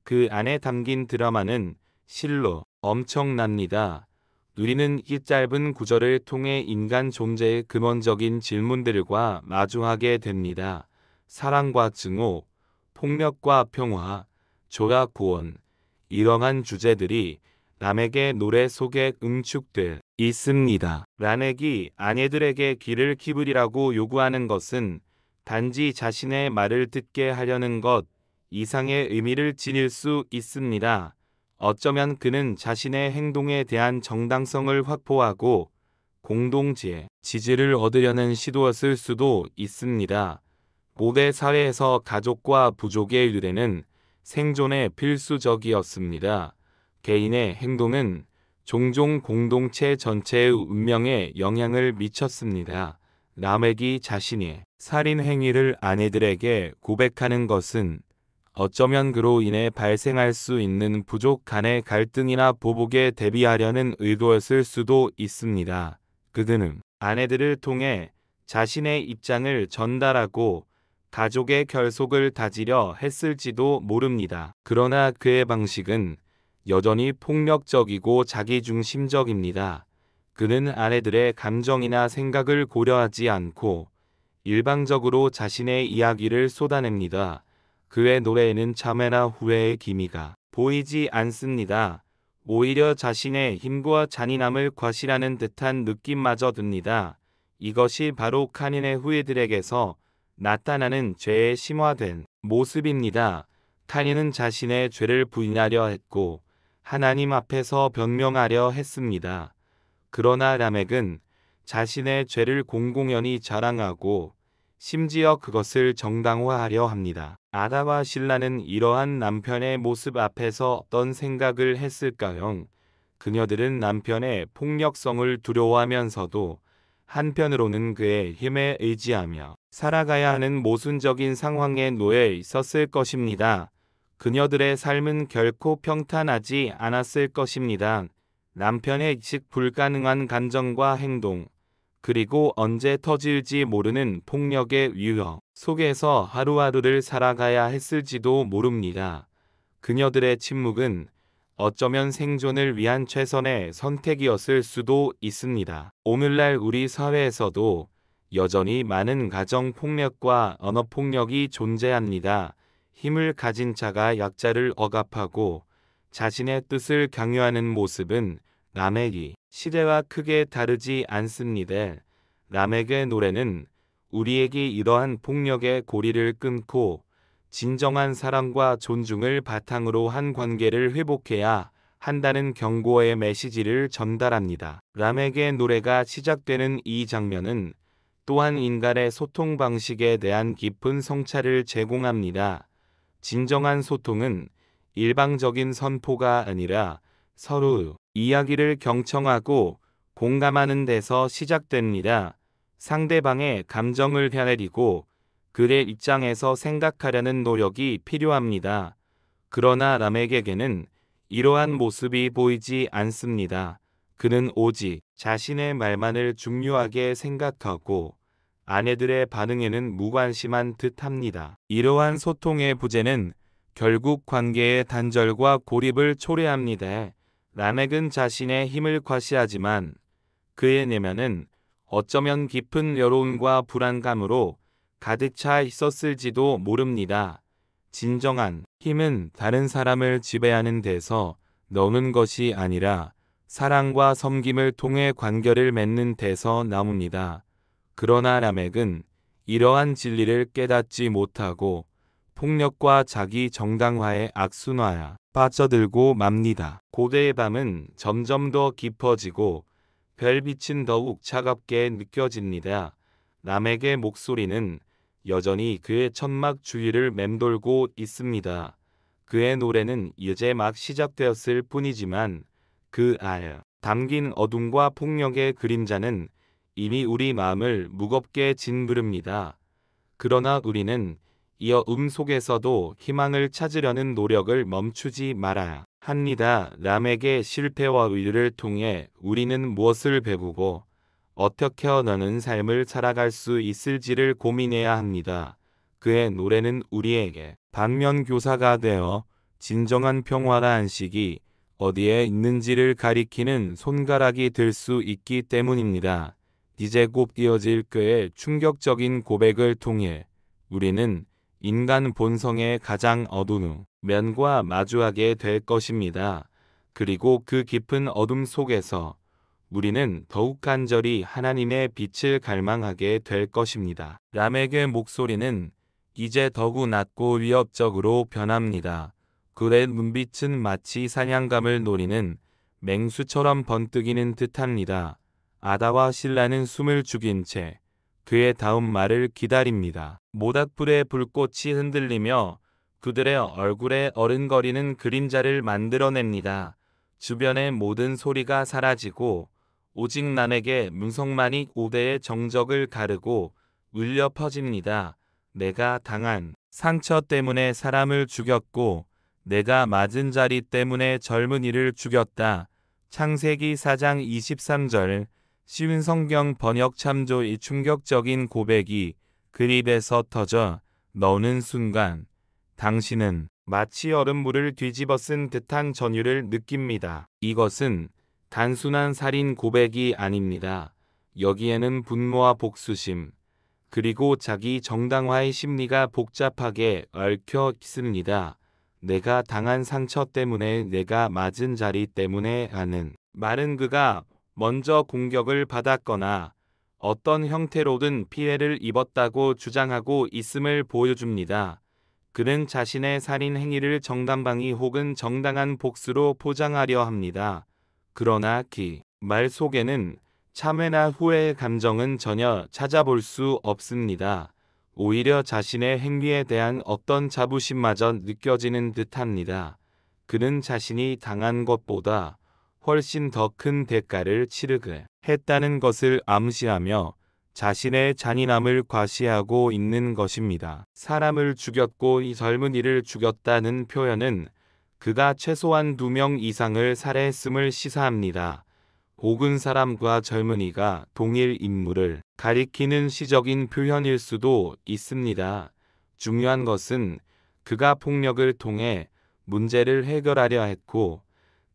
그 안에 담긴 드라마는 실로 엄청납니다. 우리는 이 짧은 구절을 통해 인간 존재의 근원적인 질문들과 마주하게 됩니다. 사랑과 증오, 폭력과 평화, 조화 구원, 이러한 주제들이 라멕의 노래 속에 응축돼 있습니다. 라멕이 아내들에게 귀를 기울이라고 요구하는 것은 단지 자신의 말을 듣게 하려는 것 이상의 의미를 지닐 수 있습니다. 어쩌면 그는 자신의 행동에 대한 정당성을 확보하고 공동체의 지지를 얻으려는 시도였을 수도 있습니다. 고대 사회에서 가족과 부족의 유대는 생존에 필수적이었습니다. 개인의 행동은 종종 공동체 전체의 운명에 영향을 미쳤습니다. 라멕이 자신의 살인 행위를 아내들에게 고백하는 것은 어쩌면 그로 인해 발생할 수 있는 부족 간의 갈등이나 보복에 대비하려는 의도였을 수도 있습니다. 그는 아내들을 통해 자신의 입장을 전달하고 가족의 결속을 다지려 했을지도 모릅니다. 그러나 그의 방식은 여전히 폭력적이고 자기중심적입니다. 그는 아내들의 감정이나 생각을 고려하지 않고 일방적으로 자신의 이야기를 쏟아냅니다. 그의 노래에는 참회나 후회의 기미가 보이지 않습니다. 오히려 자신의 힘과 잔인함을 과시하는 듯한 느낌마저 듭니다. 이것이 바로 카닌의 후예들에게서 나타나는 죄의 심화된 모습입니다. 카닌은 자신의 죄를 부인하려 했고 하나님 앞에서 변명하려 했습니다. 그러나 라멕은 자신의 죄를 공공연히 자랑하고 심지어 그것을 정당화하려 합니다. 아다와 신라는 이러한 남편의 모습 앞에서 어떤 생각을 했을까요? 그녀들은 남편의 폭력성을 두려워하면서도 한편으로는 그의 힘에 의지하며 살아가야 하는 모순적인 상황에 놓여 있었을 것입니다. 그녀들의 삶은 결코 평탄하지 않았을 것입니다. 남편의 예측 불가능한 감정과 행동, 그리고 언제 터질지 모르는 폭력의 위협 속에서 하루하루를 살아가야 했을지도 모릅니다. 그녀들의 침묵은 어쩌면 생존을 위한 최선의 선택이었을 수도 있습니다. 오늘날 우리 사회에서도 여전히 많은 가정폭력과 언어폭력이 존재합니다. 힘을 가진 자가 약자를 억압하고 자신의 뜻을 강요하는 모습은 라멕이 시대와 크게 다르지 않습니다. 라멕의 노래는 우리에게 이러한 폭력의 고리를 끊고 진정한 사랑과 존중을 바탕으로 한 관계를 회복해야 한다는 경고의 메시지를 전달합니다. 라멕의 노래가 시작되는 이 장면은 또한 인간의 소통 방식에 대한 깊은 성찰을 제공합니다. 진정한 소통은 일방적인 선포가 아니라 서로 이야기를 경청하고 공감하는 데서 시작됩니다. 상대방의 감정을 헤아리고 그의 입장에서 생각하려는 노력이 필요합니다. 그러나 라멕에게는 이러한 모습이 보이지 않습니다. 그는 오직 자신의 말만을 중요하게 생각하고 아내들의 반응에는 무관심한 듯합니다. 이러한 소통의 부재는 결국 관계의 단절과 고립을 초래합니다. 라멕은 자신의 힘을 과시하지만 그의 내면은 어쩌면 깊은 외로움과 불안감으로 가득 차 있었을지도 모릅니다. 진정한 힘은 다른 사람을 지배하는 데서 너는 것이 아니라 사랑과 섬김을 통해 관계를 맺는 데서 나옵니다. 그러나 라멕은 이러한 진리를 깨닫지 못하고 폭력과 자기 정당화의 악순환에 빠져들고 맙니다. 고대의 밤은 점점 더 깊어지고 별빛은 더욱 차갑게 느껴집니다. 라멕의 목소리는 여전히 그의 천막 주위를 맴돌고 있습니다. 그의 노래는 이제 막 시작되었을 뿐이지만 그 안에 담긴 어둠과 폭력의 그림자는 이미 우리 마음을 무겁게 짓누릅니다. 그러나 우리는 이 어둠 속에서도 희망을 찾으려는 노력을 멈추지 말아야 합니다. 라멕의 실패와 의를 통해 우리는 무엇을 배우고 어떻게 너는 삶을 살아갈 수 있을지를 고민해야 합니다. 그의 노래는 우리에게 반면교사가 되어 진정한 평화와 안식이 어디에 있는지를 가리키는 손가락이 될 수 있기 때문입니다. 이제 곧 이어질 그의 충격적인 고백을 통해 우리는 인간 본성의 가장 어두운 면과 마주하게 될 것입니다. 그리고 그 깊은 어둠 속에서 우리는 더욱 간절히 하나님의 빛을 갈망하게 될 것입니다. 라멕의 목소리는 이제 더욱 낮고 위협적으로 변합니다. 그의 눈빛은 마치 사냥감을 노리는 맹수처럼 번뜩이는 듯합니다. 아다와 신라는 숨을 죽인 채 그의 다음 말을 기다립니다. 모닥불의 불꽃이 흔들리며 그들의 얼굴에 어른거리는 그림자를 만들어냅니다. 주변의 모든 소리가 사라지고 오직 라멕의 문성만이 고대의 정적을 가르고 울려 퍼집니다. 내가 당한 상처 때문에 사람을 죽였고 내가 맞은 자리 때문에 젊은이를 죽였다. 창세기 4장 23절. 쉬운 성경 번역 참조. 이 충격적인 고백이 그 입에서 터져 나오는 순간 당신은 마치 얼음물을 뒤집어 쓴 듯한 전율을 느낍니다. 이것은 단순한 살인 고백이 아닙니다. 여기에는 분노와 복수심, 그리고 자기 정당화의 심리가 복잡하게 얽혀 있습니다. 내가 당한 상처 때문에, 내가 맞은 자리 때문에 하는 말은 그가 먼저 공격을 받았거나 어떤 형태로든 피해를 입었다고 주장하고 있음을 보여줍니다. 그는 자신의 살인 행위를 정당방위 혹은 정당한 복수로 포장하려 합니다. 그러나 그 말 속에는 참회나 후회의 감정은 전혀 찾아볼 수 없습니다. 오히려 자신의 행위에 대한 어떤 자부심마저 느껴지는 듯합니다. 그는 자신이 당한 것보다 훨씬 더 큰 대가를 치르게 했다는 것을 암시하며 자신의 잔인함을 과시하고 있는 것입니다. 사람을 죽였고 이 젊은이를 죽였다는 표현은 그가 최소한 2명 이상을 살해했음을 시사합니다. 혹은 사람과 젊은이가 동일 인물을 가리키는 시적인 표현일 수도 있습니다. 중요한 것은 그가 폭력을 통해 문제를 해결하려 했고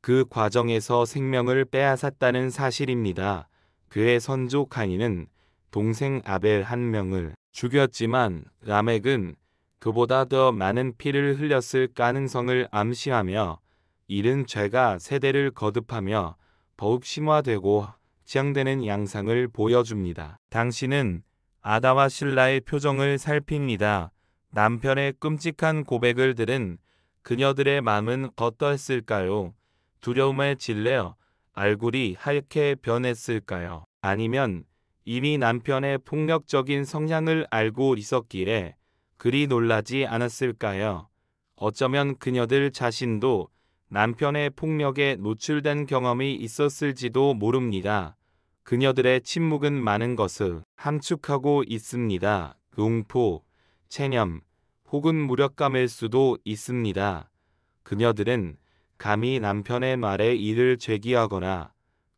그 과정에서 생명을 빼앗았다는 사실입니다. 그의 선조 카인은 동생 아벨 한 명을 죽였지만 라멕은 그보다 더 많은 피를 흘렸을 가능성을 암시하며 이른 죄가 세대를 거듭하며 더욱 심화되고 확장되는 양상을 보여줍니다. 당신은 아다와 신라의 표정을 살핍니다. 남편의 끔찍한 고백을 들은 그녀들의 마음은 어떠했을까요? 두려움에 질려 얼굴이 하얗게 변했을까요? 아니면 이미 남편의 폭력적인 성향을 알고 있었기에 그리 놀라지 않았을까요? 어쩌면 그녀들 자신도 남편의 폭력에 노출된 경험이 있었을지도 모릅니다. 그녀들의 침묵은 많은 것을 함축하고 있습니다. 공포, 체념, 혹은 무력감일 수도 있습니다. 그녀들은 감히 남편의 말에 이를 제기하거나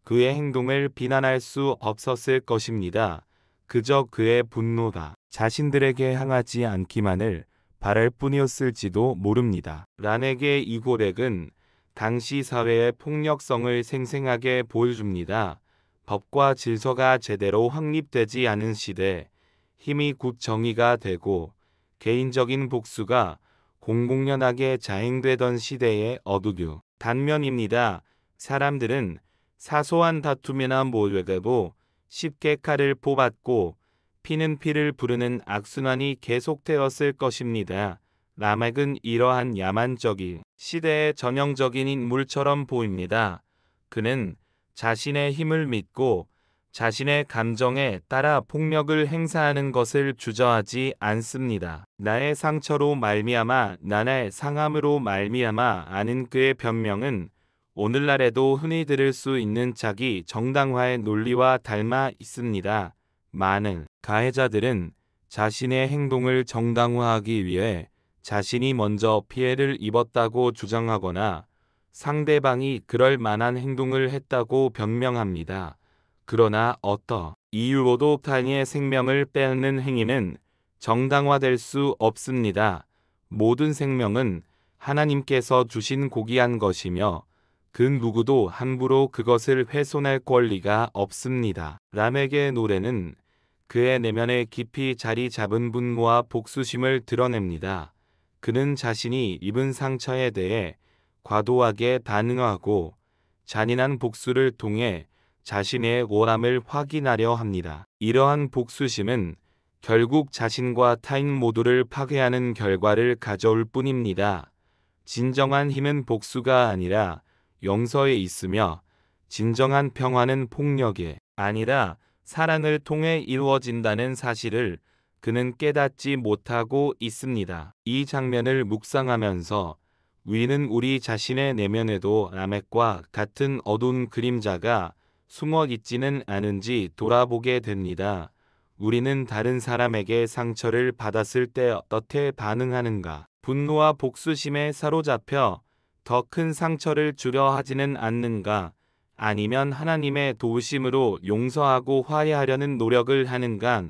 그의 행동을 비난할 수 없었을 것입니다. 그저 그의 분노가 자신들에게 향하지 않기만을 바랄 뿐이었을지도 모릅니다. 란에게 이 고백은 당시 사회의 폭력성을 생생하게 보여줍니다. 법과 질서가 제대로 확립되지 않은 시대, 힘이 곧 정의가 되고 개인적인 복수가 공공연하게 자행되던 시대의 어두류 단면입니다. 사람들은 사소한 다툼이나 모욕에도 쉽게 칼을 뽑았고 피는 피를 부르는 악순환이 계속되었을 것입니다. 라멕은 이러한 야만적인 시대의 전형적인 인물처럼 보입니다. 그는 자신의 힘을 믿고 자신의 감정에 따라 폭력을 행사하는 것을 주저하지 않습니다. 나의 상처로 말미암아 나의 상함으로 말미암아 아는 그의 변명은 오늘날에도 흔히 들을 수 있는 자기 정당화의 논리와 닮아 있습니다. 많은 가해자들은 자신의 행동을 정당화하기 위해 자신이 먼저 피해를 입었다고 주장하거나 상대방이 그럴 만한 행동을 했다고 변명합니다. 그러나 어떤 이유로도 타인의 생명을 빼앗는 행위는 정당화될 수 없습니다. 모든 생명은 하나님께서 주신 고귀한 것이며 그 누구도 함부로 그것을 훼손할 권리가 없습니다. 람에게의 노래는 그의 내면에 깊이 자리 잡은 분노와 복수심을 드러냅니다. 그는 자신이 입은 상처에 대해 과도하게 반응하고 잔인한 복수를 통해 자신의 오람을 확인하려 합니다. 이러한 복수심은 결국 자신과 타인 모두를 파괴하는 결과를 가져올 뿐입니다. 진정한 힘은 복수가 아니라 용서에 있으며 진정한 평화는 폭력이 아니라 사랑을 통해 이루어진다는 사실을 그는 깨닫지 못하고 있습니다. 이 장면을 묵상하면서 우리는 우리 자신의 내면에도 라멕과 같은 어두운 그림자가 숨어 있지는 않은지 돌아보게 됩니다. 우리는 다른 사람에게 상처를 받았을 때 어떻게 반응하는가? 분노와 복수심에 사로잡혀 더 큰 상처를 주려 하지는 않는가? 아니면 하나님의 도우심으로 용서하고 화해하려는 노력을 하는가?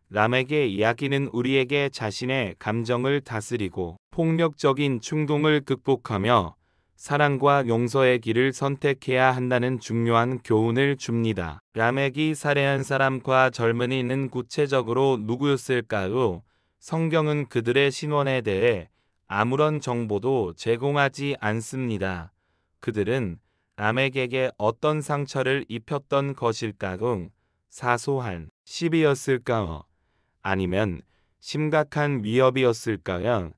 람에게 이야기는 우리에게 자신의 감정을 다스리고 폭력적인 충동을 극복하며 사랑과 용서의 길을 선택해야 한다는 중요한 교훈을 줍니다. 라멕이 살해한 사람과 젊은이는 구체적으로 누구였을까요? 성경은 그들의 신원에 대해 아무런 정보도 제공하지 않습니다. 그들은 라멕에게 어떤 상처를 입혔던 것일까요? 사소한 시비였을까요? 아니면 심각한 위협이었을까요?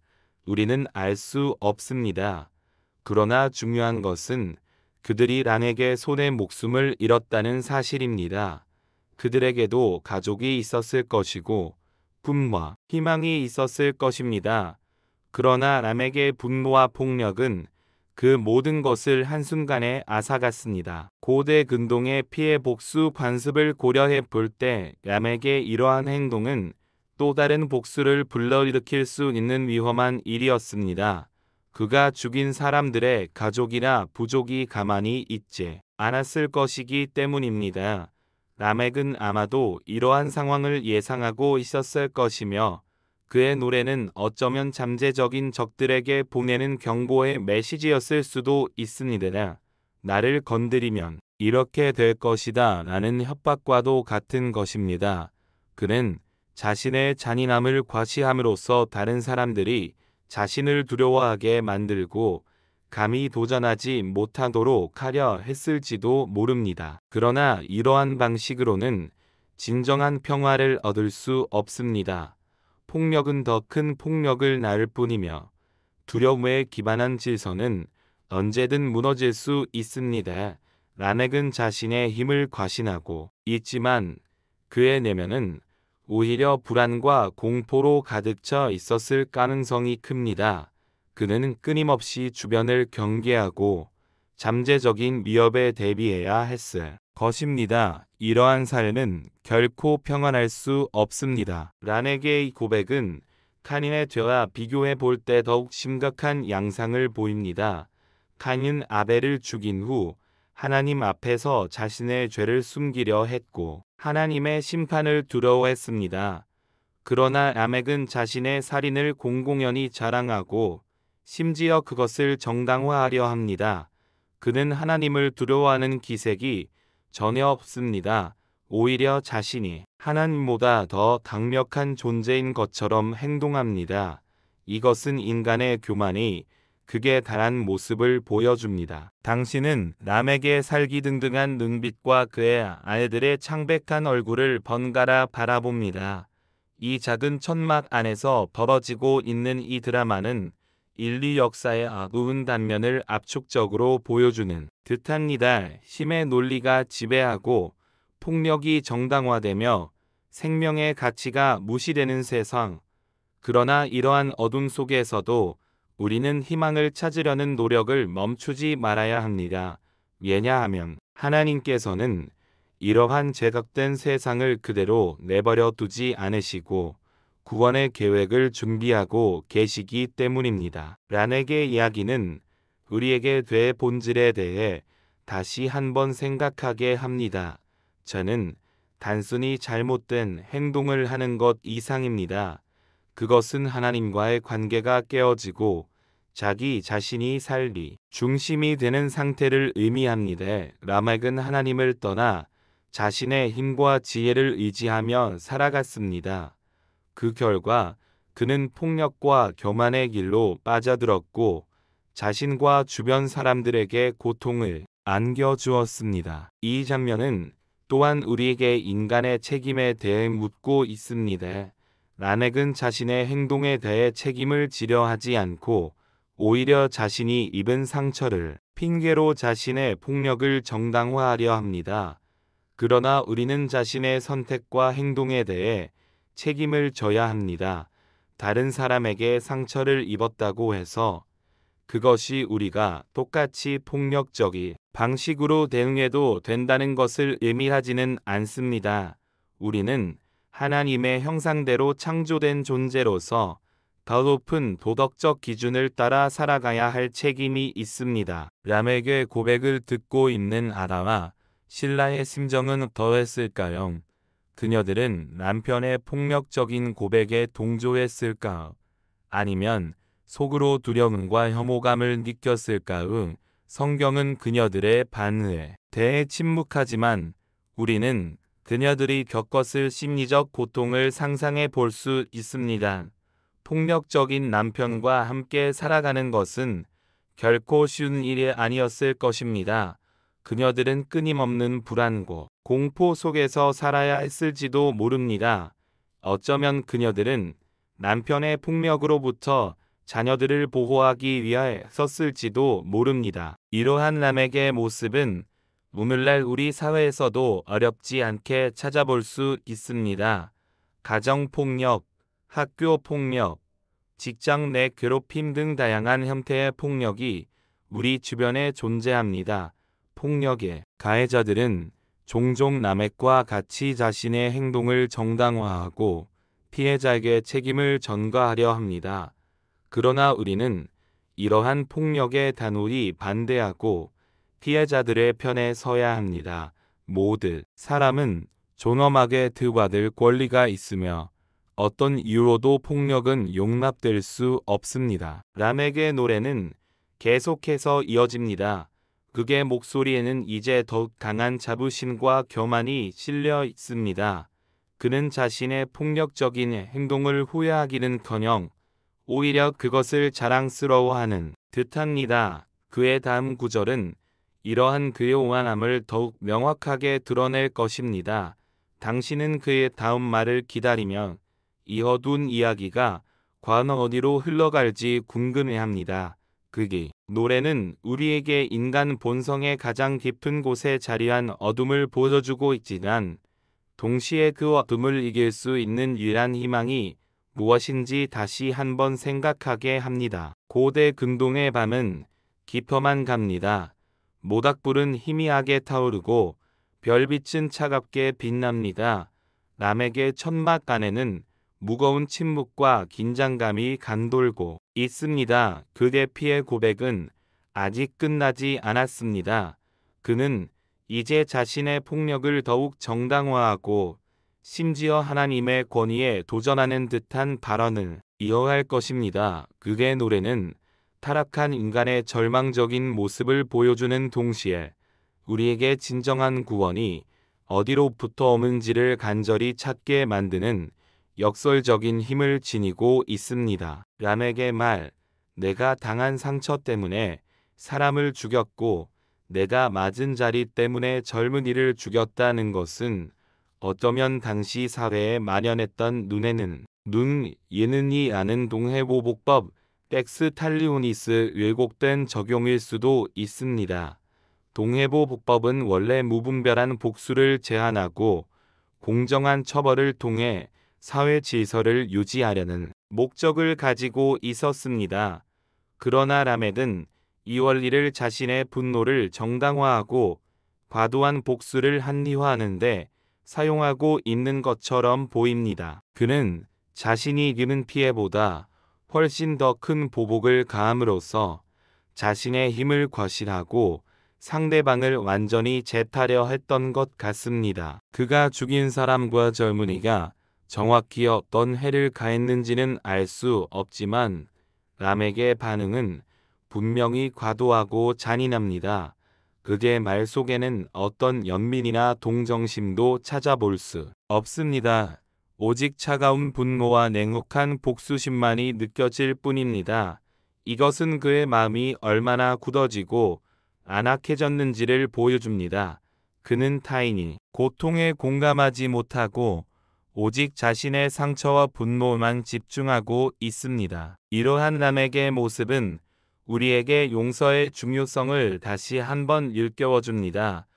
우리는 알 수 없습니다. 그러나 중요한 것은 그들이 란에게 손에 목숨을 잃었다는 사실입니다. 그들에게도 가족이 있었을 것이고 꿈과 희망이 있었을 것입니다. 그러나 람에게의 분노와 폭력은 그 모든 것을 한순간에 앗아갔습니다. 고대 근동의 피해 복수 관습을 고려해 볼 때 람에게 이러한 행동은 또 다른 복수를 불러일으킬 수 있는 위험한 일이었습니다. 그가 죽인 사람들의 가족이나 부족이 가만히 있지 않았을 것이기 때문입니다. 라멕은 아마도 이러한 상황을 예상하고 있었을 것이며 그의 노래는 어쩌면 잠재적인 적들에게 보내는 경고의 메시지였을 수도 있습니다. 나를 건드리면 이렇게 될 것이다 라는 협박과도 같은 것입니다. 그는 자신의 잔인함을 과시함으로써 다른 사람들이 자신을 두려워하게 만들고 감히 도전하지 못하도록 하려 했을지도 모릅니다. 그러나 이러한 방식으로는 진정한 평화를 얻을 수 없습니다. 폭력은 더 큰 폭력을 낳을 뿐이며 두려움에 기반한 질서는 언제든 무너질 수 있습니다. 라멕은 자신의 힘을 과신하고 있지만 그의 내면은 오히려 불안과 공포로 가득 차 있었을 가능성이 큽니다. 그는 끊임없이 주변을 경계하고 잠재적인 위협에 대비해야 했을 것입니다. 이러한 삶은 결코 평안할 수 없습니다. 란에게의 고백은 카인의 죄와 비교해 볼 때 더욱 심각한 양상을 보입니다. 카인은 아벨을 죽인 후 하나님 앞에서 자신의 죄를 숨기려 했고 하나님의 심판을 두려워했습니다. 그러나 라멕은 자신의 살인을 공공연히 자랑하고 심지어 그것을 정당화하려 합니다. 그는 하나님을 두려워하는 기색이 전혀 없습니다. 오히려 자신이 하나님보다 더 강력한 존재인 것처럼 행동합니다. 이것은 인간의 교만이 극에 달한 모습을 보여줍니다. 당신은 람에게 살기등등한 눈빛과 그의 아이들의 창백한 얼굴을 번갈아 바라봅니다. 이 작은 천막 안에서 벌어지고 있는 이 드라마는 인류 역사의 어두운 단면을 압축적으로 보여주는 듯합니다. 힘의 논리가 지배하고 폭력이 정당화되며 생명의 가치가 무시되는 세상. 그러나 이러한 어둠 속에서도 우리는 희망을 찾으려는 노력을 멈추지 말아야 합니다. 왜냐하면 하나님께서는 이러한 제각된 세상을 그대로 내버려 두지 않으시고 구원의 계획을 준비하고 계시기 때문입니다. 란에게 이야기는 우리에게 죄의 본질에 대해 다시 한번 생각하게 합니다. 저는 단순히 잘못된 행동을 하는 것 이상입니다. 그것은 하나님과의 관계가 깨어지고 자기 자신이 살기 중심이 되는 상태를 의미합니다. 라멕은 하나님을 떠나 자신의 힘과 지혜를 의지하며 살아갔습니다. 그 결과 그는 폭력과 교만의 길로 빠져들었고 자신과 주변 사람들에게 고통을 안겨주었습니다. 이 장면은 또한 우리에게 인간의 책임에 대해 묻고 있습니다. 란핵은 자신의 행동에 대해 책임을 지려 하지 않고 오히려 자신이 입은 상처를 핑계로 자신의 폭력을 정당화하려 합니다. 그러나 우리는 자신의 선택과 행동에 대해 책임을 져야 합니다. 다른 사람에게 상처를 입었다고 해서 그것이 우리가 똑같이 폭력적인 방식으로 대응해도 된다는 것을 의미하지는 않습니다. 우리는 하나님의 형상대로 창조된 존재로서 더 높은 도덕적 기준을 따라 살아가야 할 책임이 있습니다. 람에게 고백을 듣고 있는 아라와 실라의 심정은 어떠했을까요? 그녀들은 남편의 폭력적인 고백에 동조했을까? 아니면 속으로 두려움과 혐오감을 느꼈을까요? 성경은 그녀들의 반응에 대해 침묵하지만 우리는 그녀들이 겪었을 심리적 고통을 상상해 볼 수 있습니다. 폭력적인 남편과 함께 살아가는 것은 결코 쉬운 일이 아니었을 것입니다. 그녀들은 끊임없는 불안과 공포 속에서 살아야 했을지도 모릅니다. 어쩌면 그녀들은 남편의 폭력으로부터 자녀들을 보호하기 위해 썼을지도 모릅니다. 이러한 람에게 모습은 오늘날 우리 사회에서도 어렵지 않게 찾아볼 수 있습니다. 가정폭력, 학교폭력, 직장 내 괴롭힘 등 다양한 형태의 폭력이 우리 주변에 존재합니다. 폭력의 가해자들은 종종 남핵과 같이 자신의 행동을 정당화하고 피해자에게 책임을 전가하려 합니다. 그러나 우리는 이러한 폭력에 단호히 반대하고 피해자들의 편에 서야 합니다. 모든 사람은 존엄하게 대우받을 권리가 있으며 어떤 이유로도 폭력은 용납될 수 없습니다. 람에게 노래는 계속해서 이어집니다. 그의 목소리에는 이제 더욱 강한 자부심과 교만이 실려 있습니다. 그는 자신의 폭력적인 행동을 후회하기는커녕 오히려 그것을 자랑스러워하는 듯합니다. 그의 다음 구절은 이러한 그의 오만함을 더욱 명확하게 드러낼 것입니다. 당신은 그의 다음 말을 기다리며 이 어두운 이야기가 과연 어디로 흘러갈지 궁금해합니다. 그의 노래는 우리에게 인간 본성의 가장 깊은 곳에 자리한 어둠을 보여주고 있지만 동시에 그 어둠을 이길 수 있는 유일한 희망이 무엇인지 다시 한번 생각하게 합니다. 고대 근동의 밤은 깊어만 갑니다. 모닥불은 희미하게 타오르고 별빛은 차갑게 빛납니다. 남에게 천막 안에는 무거운 침묵과 긴장감이 감돌고 있습니다. 그의 피해 고백은 아직 끝나지 않았습니다. 그는 이제 자신의 폭력을 더욱 정당화하고 심지어 하나님의 권위에 도전하는 듯한 발언을 이어갈 것입니다. 그의 노래는 타락한 인간의 절망적인 모습을 보여주는 동시에 우리에게 진정한 구원이 어디로부터 오는지를 간절히 찾게 만드는 역설적인 힘을 지니고 있습니다. 람에게 말, 내가 당한 상처 때문에 사람을 죽였고 내가 맞은 자리 때문에 젊은이를 죽였다는 것은 어쩌면 당시 사회에 만연했던 눈에는 눈, 예는이 아는 동해보복법 텍스탈리오니스 왜곡된 적용일 수도 있습니다. 동해보복법은 원래 무분별한 복수를 제한하고 공정한 처벌을 통해 사회 질서를 유지하려는 목적을 가지고 있었습니다. 그러나 라멕은 이 원리를 자신의 분노를 정당화하고 과도한 복수를 합리화하는데 사용하고 있는 것처럼 보입니다. 그는 자신이 입은 피해보다 훨씬 더 큰 보복을 가함으로써 자신의 힘을 과시하고 상대방을 완전히 제타려 했던 것 같습니다. 그가 죽인 사람과 젊은이가 정확히 어떤 해를 가했는지는 알 수 없지만 람에게 반응은 분명히 과도하고 잔인합니다. 그의 말 속에는 어떤 연민이나 동정심도 찾아볼 수 없습니다. 오직 차가운 분노와 냉혹한 복수심만이 느껴질 뿐입니다. 이것은 그의 마음이 얼마나 굳어지고 안악해졌는지를 보여줍니다. 그는 타인이 고통에 공감하지 못하고 오직 자신의 상처와 분노만 집중하고 있습니다. 이러한 람에게 모습은 우리에게 용서의 중요성을 다시 한번 일깨워줍니다.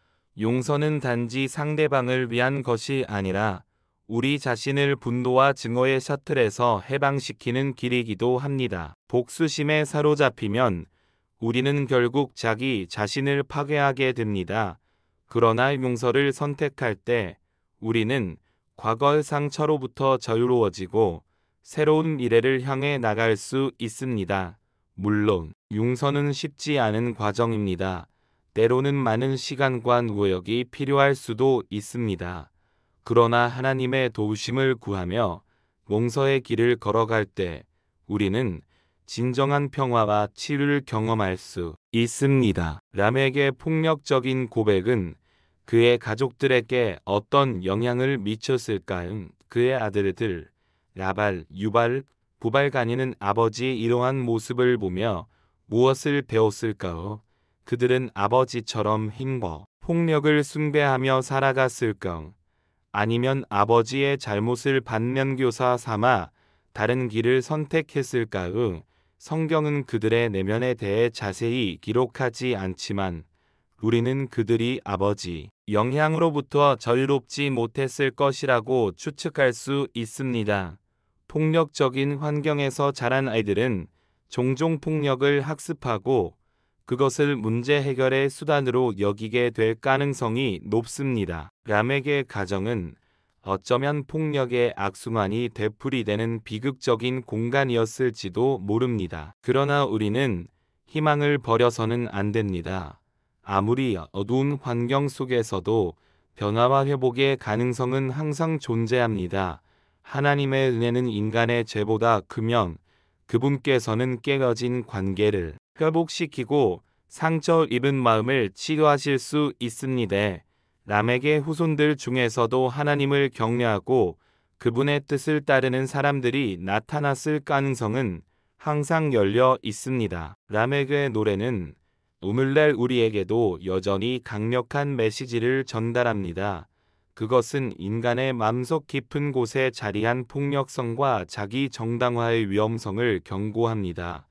용서는 단지 상대방을 위한 것이 아니라 우리 자신을 분노와 증오의 셔틀에서 해방시키는 길이기도 합니다. 복수심에 사로잡히면 우리는 결국 자기 자신을 파괴하게 됩니다. 그러나 용서를 선택할 때 우리는 과거의 상처로부터 자유로워지고 새로운 미래를 향해 나갈 수 있습니다. 물론 용서는 쉽지 않은 과정입니다. 때로는 많은 시간과 노력이 필요할 수도 있습니다. 그러나 하나님의 도우심을 구하며 용서의 길을 걸어갈 때 우리는 진정한 평화와 치유를 경험할 수 있습니다. 람에게 폭력적인 고백은 그의 가족들에게 어떤 영향을 미쳤을까요? 그의 아들들 라발, 유발, 부발간이는 아버지의 이러한 모습을 보며 무엇을 배웠을까요? 그들은 아버지처럼 힘과 폭력을 숭배하며 살아갔을까? 아니면 아버지의 잘못을 반면교사 삼아 다른 길을 선택했을까요? 성경은 그들의 내면에 대해 자세히 기록하지 않지만 우리는 그들이 아버지 영향으로부터 자유롭지 못했을 것이라고 추측할 수 있습니다. 폭력적인 환경에서 자란 아이들은 종종 폭력을 학습하고 그것을 문제 해결의 수단으로 여기게 될 가능성이 높습니다. 람에게 가정은 어쩌면 폭력의 악순환이 되풀이되는 비극적인 공간이었을지도 모릅니다. 그러나 우리는 희망을 버려서는 안 됩니다. 아무리 어두운 환경 속에서도 변화와 회복의 가능성은 항상 존재합니다. 하나님의 은혜는 인간의 죄보다 크면 그분께서는 깨어진 관계를 회복시키고 상처 입은 마음을 치료하실 수 있습니다. 람에게 후손들 중에서도 하나님을 경외하고 그분의 뜻을 따르는 사람들이 나타났을 가능성은 항상 열려 있습니다. 람에게의 노래는 오늘날 우리에게도 여전히 강력한 메시지를 전달합니다. 그것은 인간의 마음속 깊은 곳에 자리한 폭력성과 자기 정당화의 위험성을 경고합니다.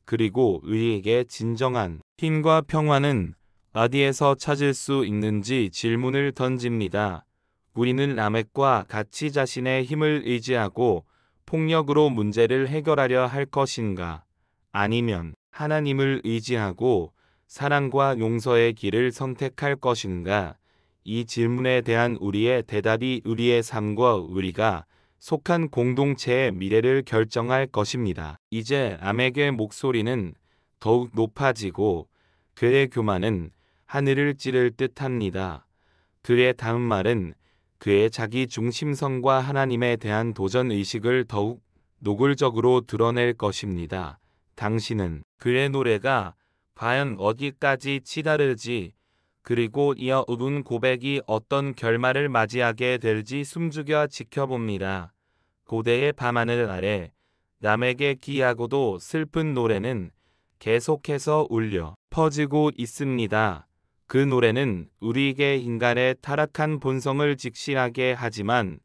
그리고 우리에게 진정한 힘과 평화는 어디에서 찾을 수 있는지 질문을 던집니다. 우리는 라멕과 같이 자신의 힘을 의지하고 폭력으로 문제를 해결하려 할 것인가? 아니면 하나님을 의지하고 사랑과 용서의 길을 선택할 것인가? 이 질문에 대한 우리의 대답이 우리의 삶과 우리가 속한 공동체의 미래를 결정할 것입니다. 이제 람에게의 목소리는 더욱 높아지고 그의 교만은 하늘을 찌를 듯합니다. 그의 다음 말은 그의 자기 중심성과 하나님에 대한 도전의식을 더욱 노골적으로 드러낼 것입니다. 당신은 그의 노래가 과연 어디까지 치달을지 그리고 이어 우는 고백이 어떤 결말을 맞이하게 될지 숨죽여 지켜봅니다. 고대의 밤하늘 아래 남에게 기이하고도 슬픈 노래는 계속해서 울려 퍼지고 있습니다. 그 노래는 우리에게 인간의 타락한 본성을 직시하게 하지만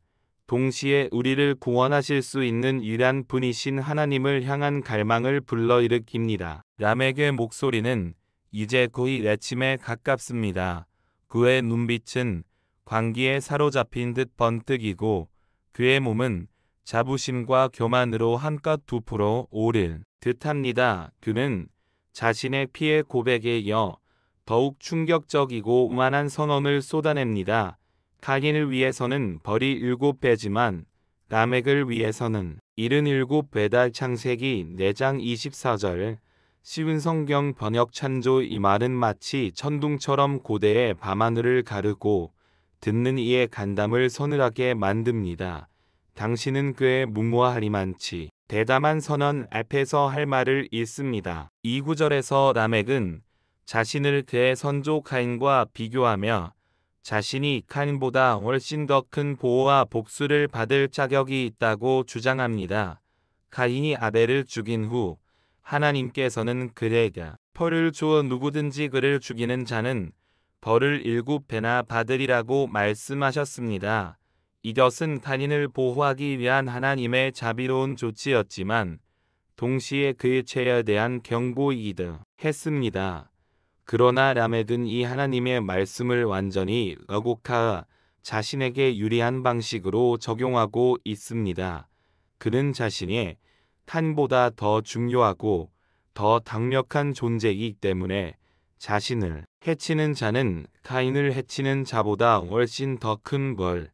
동시에 우리를 구원하실 수 있는 유일한 분이신 하나님을 향한 갈망을 불러일으킵니다. 람에게의 목소리는 이제 거의 외침에 가깝습니다. 그의 눈빛은 광기에 사로잡힌 듯 번뜩이고 그의 몸은 자부심과 교만으로 한껏 부풀어 오를 듯합니다. 그는 자신의 피해 고백에 이어 더욱 충격적이고 오만한 선언을 쏟아냅니다. 카인을 위해서는 벌이 7배지만 라멕을 위해서는 77배다. 창세기 4장 24절. 쉬운 성경 번역 찬조. 이 말은 마치 천둥처럼 고대의 밤하늘을 가르고 듣는 이의 간담을 서늘하게 만듭니다. 당신은 그의 무모하리만치 대담한 선언 앞에서 할 말을 읽습니다. 이 구절에서 라멕은 자신을 그의 선조 카인과 비교하며 자신이 카인보다 훨씬 더 큰 보호와 복수를 받을 자격이 있다고 주장합니다. 카인이 아벨을 죽인 후 하나님께서는 그에게 벌을 주어 누구든지 그를 죽이는 자는 벌을 7배나 받으리라고 말씀하셨습니다. 이것은 카인을 보호하기 위한 하나님의 자비로운 조치였지만 동시에 그의 죄에 대한 경고이기도 했습니다. 그러나 람멕은 이 하나님의 말씀을 완전히 왜곡하여 자신에게 유리한 방식으로 적용하고 있습니다. 그는 자신이 카인보다 더 중요하고 더 강력한 존재이기 때문에 자신을 해치는 자는 카인을 해치는 자보다 훨씬 더 큰 벌,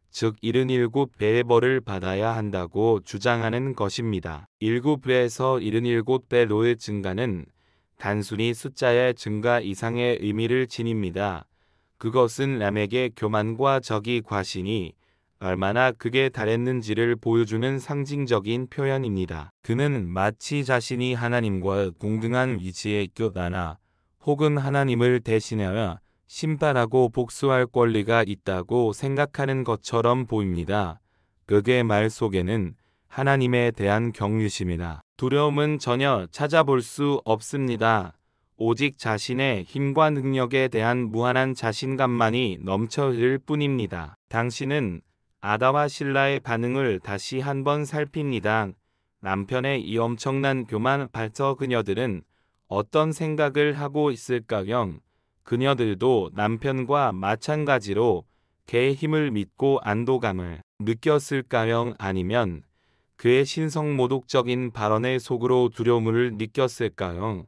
즉 77배의 벌을 받아야 한다고 주장하는 것입니다. 7배에서 77배로의 증가는 단순히 숫자의 증가 이상의 의미를 지닙니다. 그것은 람에게 교만과 적이 과신이 얼마나 극에 달했는지를 보여주는 상징적인 표현입니다. 그는 마치 자신이 하나님과 동등한 위치에 있거나 혹은 하나님을 대신하여 심판하고 복수할 권리가 있다고 생각하는 것처럼 보입니다. 그의 말 속에는 하나님에 대한 경외심이나 두려움은 전혀 찾아볼 수 없습니다. 오직 자신의 힘과 능력에 대한 무한한 자신감만이 넘쳐 흐를 뿐입니다. 당신은 아다와 실라의 반응을 다시 한번 살핍니다. 남편의 이 엄청난 교만 발터 그녀들은 어떤 생각을 하고 있을까요? 그녀들도 남편과 마찬가지로 그의 힘을 믿고 안도감을 느꼈을까요? 아니면 그의 신성모독적인 발언의 속으로 두려움을 느꼈을까요?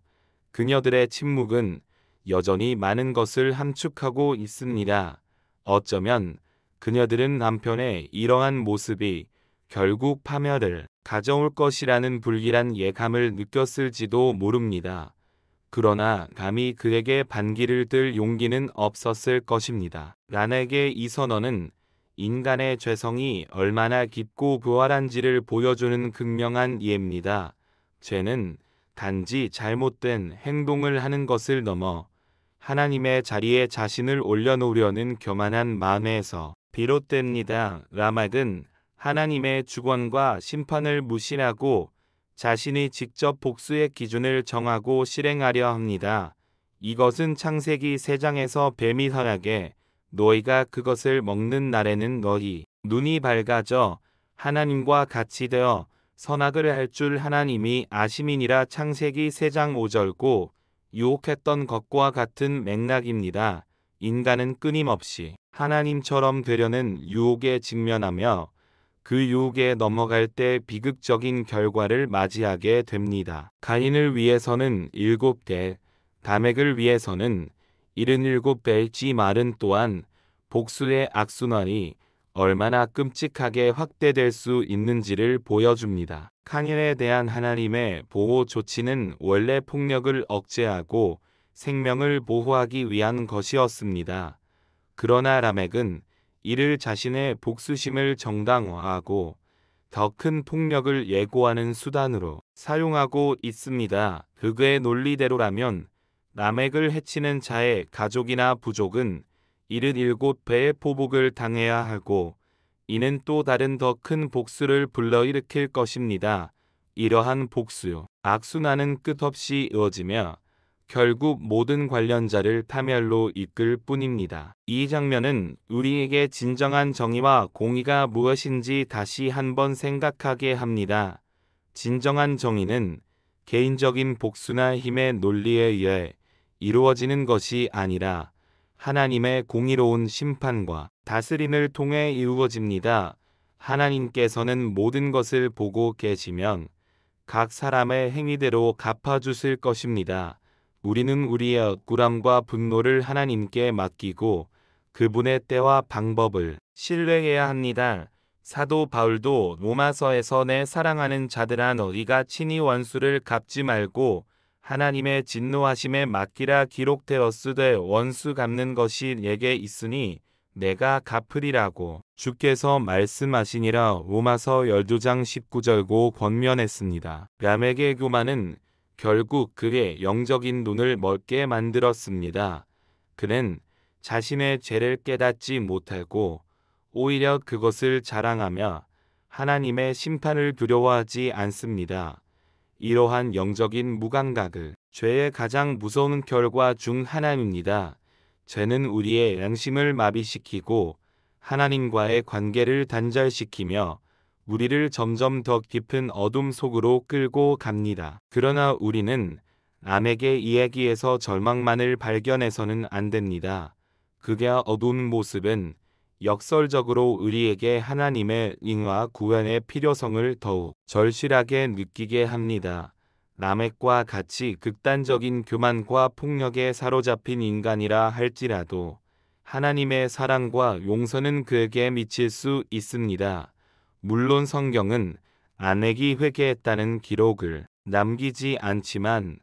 그녀들의 침묵은 여전히 많은 것을 함축하고 있습니다. 어쩌면 그녀들은 남편의 이러한 모습이 결국 파멸을 가져올 것이라는 불길한 예감을 느꼈을지도 모릅니다. 그러나 감히 그에게 반기를 들 용기는 없었을 것입니다. 란에게 이 선언은 인간의 죄성이 얼마나 깊고 부활한지를 보여주는 극명한 예입니다. 죄는 단지 잘못된 행동을 하는 것을 넘어 하나님의 자리에 자신을 올려놓으려는 교만한 마음에서 비롯됩니다. 라멕은 하나님의 주권과 심판을 무시하고 자신이 직접 복수의 기준을 정하고 실행하려 합니다. 이것은 창세기 3장에서 뱀이 선하게 너희가 그것을 먹는 날에는 너희 눈이 밝아져 하나님과 같이 되어 선악을 할 줄 하나님이 아심이니라. 창세기 3장 5절고 유혹했던 것과 같은 맥락입니다. 인간은 끊임없이 하나님처럼 되려는 유혹에 직면하며 그 유혹에 넘어갈 때 비극적인 결과를 맞이하게 됩니다. 가인을 위해서는 7배, 다맥을 위해서는 77배일지 말은 또한 복수의 악순환이 얼마나 끔찍하게 확대될 수 있는지를 보여줍니다. 카인에 대한 하나님의 보호 조치는 원래 폭력을 억제하고 생명을 보호하기 위한 것이었습니다. 그러나 라멕은 이를 자신의 복수심을 정당화하고 더 큰 폭력을 예고하는 수단으로 사용하고 있습니다. 그의 논리대로라면 라멕을 해치는 자의 가족이나 부족은 77배의 포복을 당해야 하고 이는 또 다른 더 큰 복수를 불러일으킬 것입니다. 이러한 복수, 악순환은 끝없이 이어지며 결국 모든 관련자를 파멸로 이끌 뿐입니다. 이 장면은 우리에게 진정한 정의와 공의가 무엇인지 다시 한번 생각하게 합니다. 진정한 정의는 개인적인 복수나 힘의 논리에 의해 이루어지는 것이 아니라 하나님의 공의로운 심판과 다스림을 통해 이루어집니다. 하나님께서는 모든 것을 보고 계시면 각 사람의 행위대로 갚아주실 것입니다. 우리는 우리의 억울함과 분노를 하나님께 맡기고 그분의 때와 방법을 신뢰해야 합니다. 사도 바울도 로마서에서 내 사랑하는 자들아 너희가 친히 원수를 갚지 말고 하나님의 진노하심에 맡기라 기록되었으되 원수 갚는 것이 내게 있으니 내가 갚으리라고 주께서 말씀하시니라. 로마서 12장 19절고 권면했습니다. 라멕의 교만은 결국 그의 영적인 눈을 멀게 만들었습니다. 그는 자신의 죄를 깨닫지 못하고 오히려 그것을 자랑하며 하나님의 심판을 두려워하지 않습니다. 이러한 영적인 무감각을 죄의 가장 무서운 결과 중 하나입니다. 죄는 우리의 양심을 마비시키고 하나님과의 관계를 단절시키며 우리를 점점 더 깊은 어둠 속으로 끌고 갑니다. 그러나 우리는 라멕의 이야기에서 절망만을 발견해서는 안 됩니다. 그의 어두운 모습은 역설적으로 우리에게 하나님의 인과 구원의 필요성을 더욱 절실하게 느끼게 합니다. 라멕과 같이 극단적인 교만과 폭력에 사로잡힌 인간이라 할지라도 하나님의 사랑과 용서는 그에게 미칠 수 있습니다. 물론 성경은 라멕이 회개했다는 기록을 남기지 않지만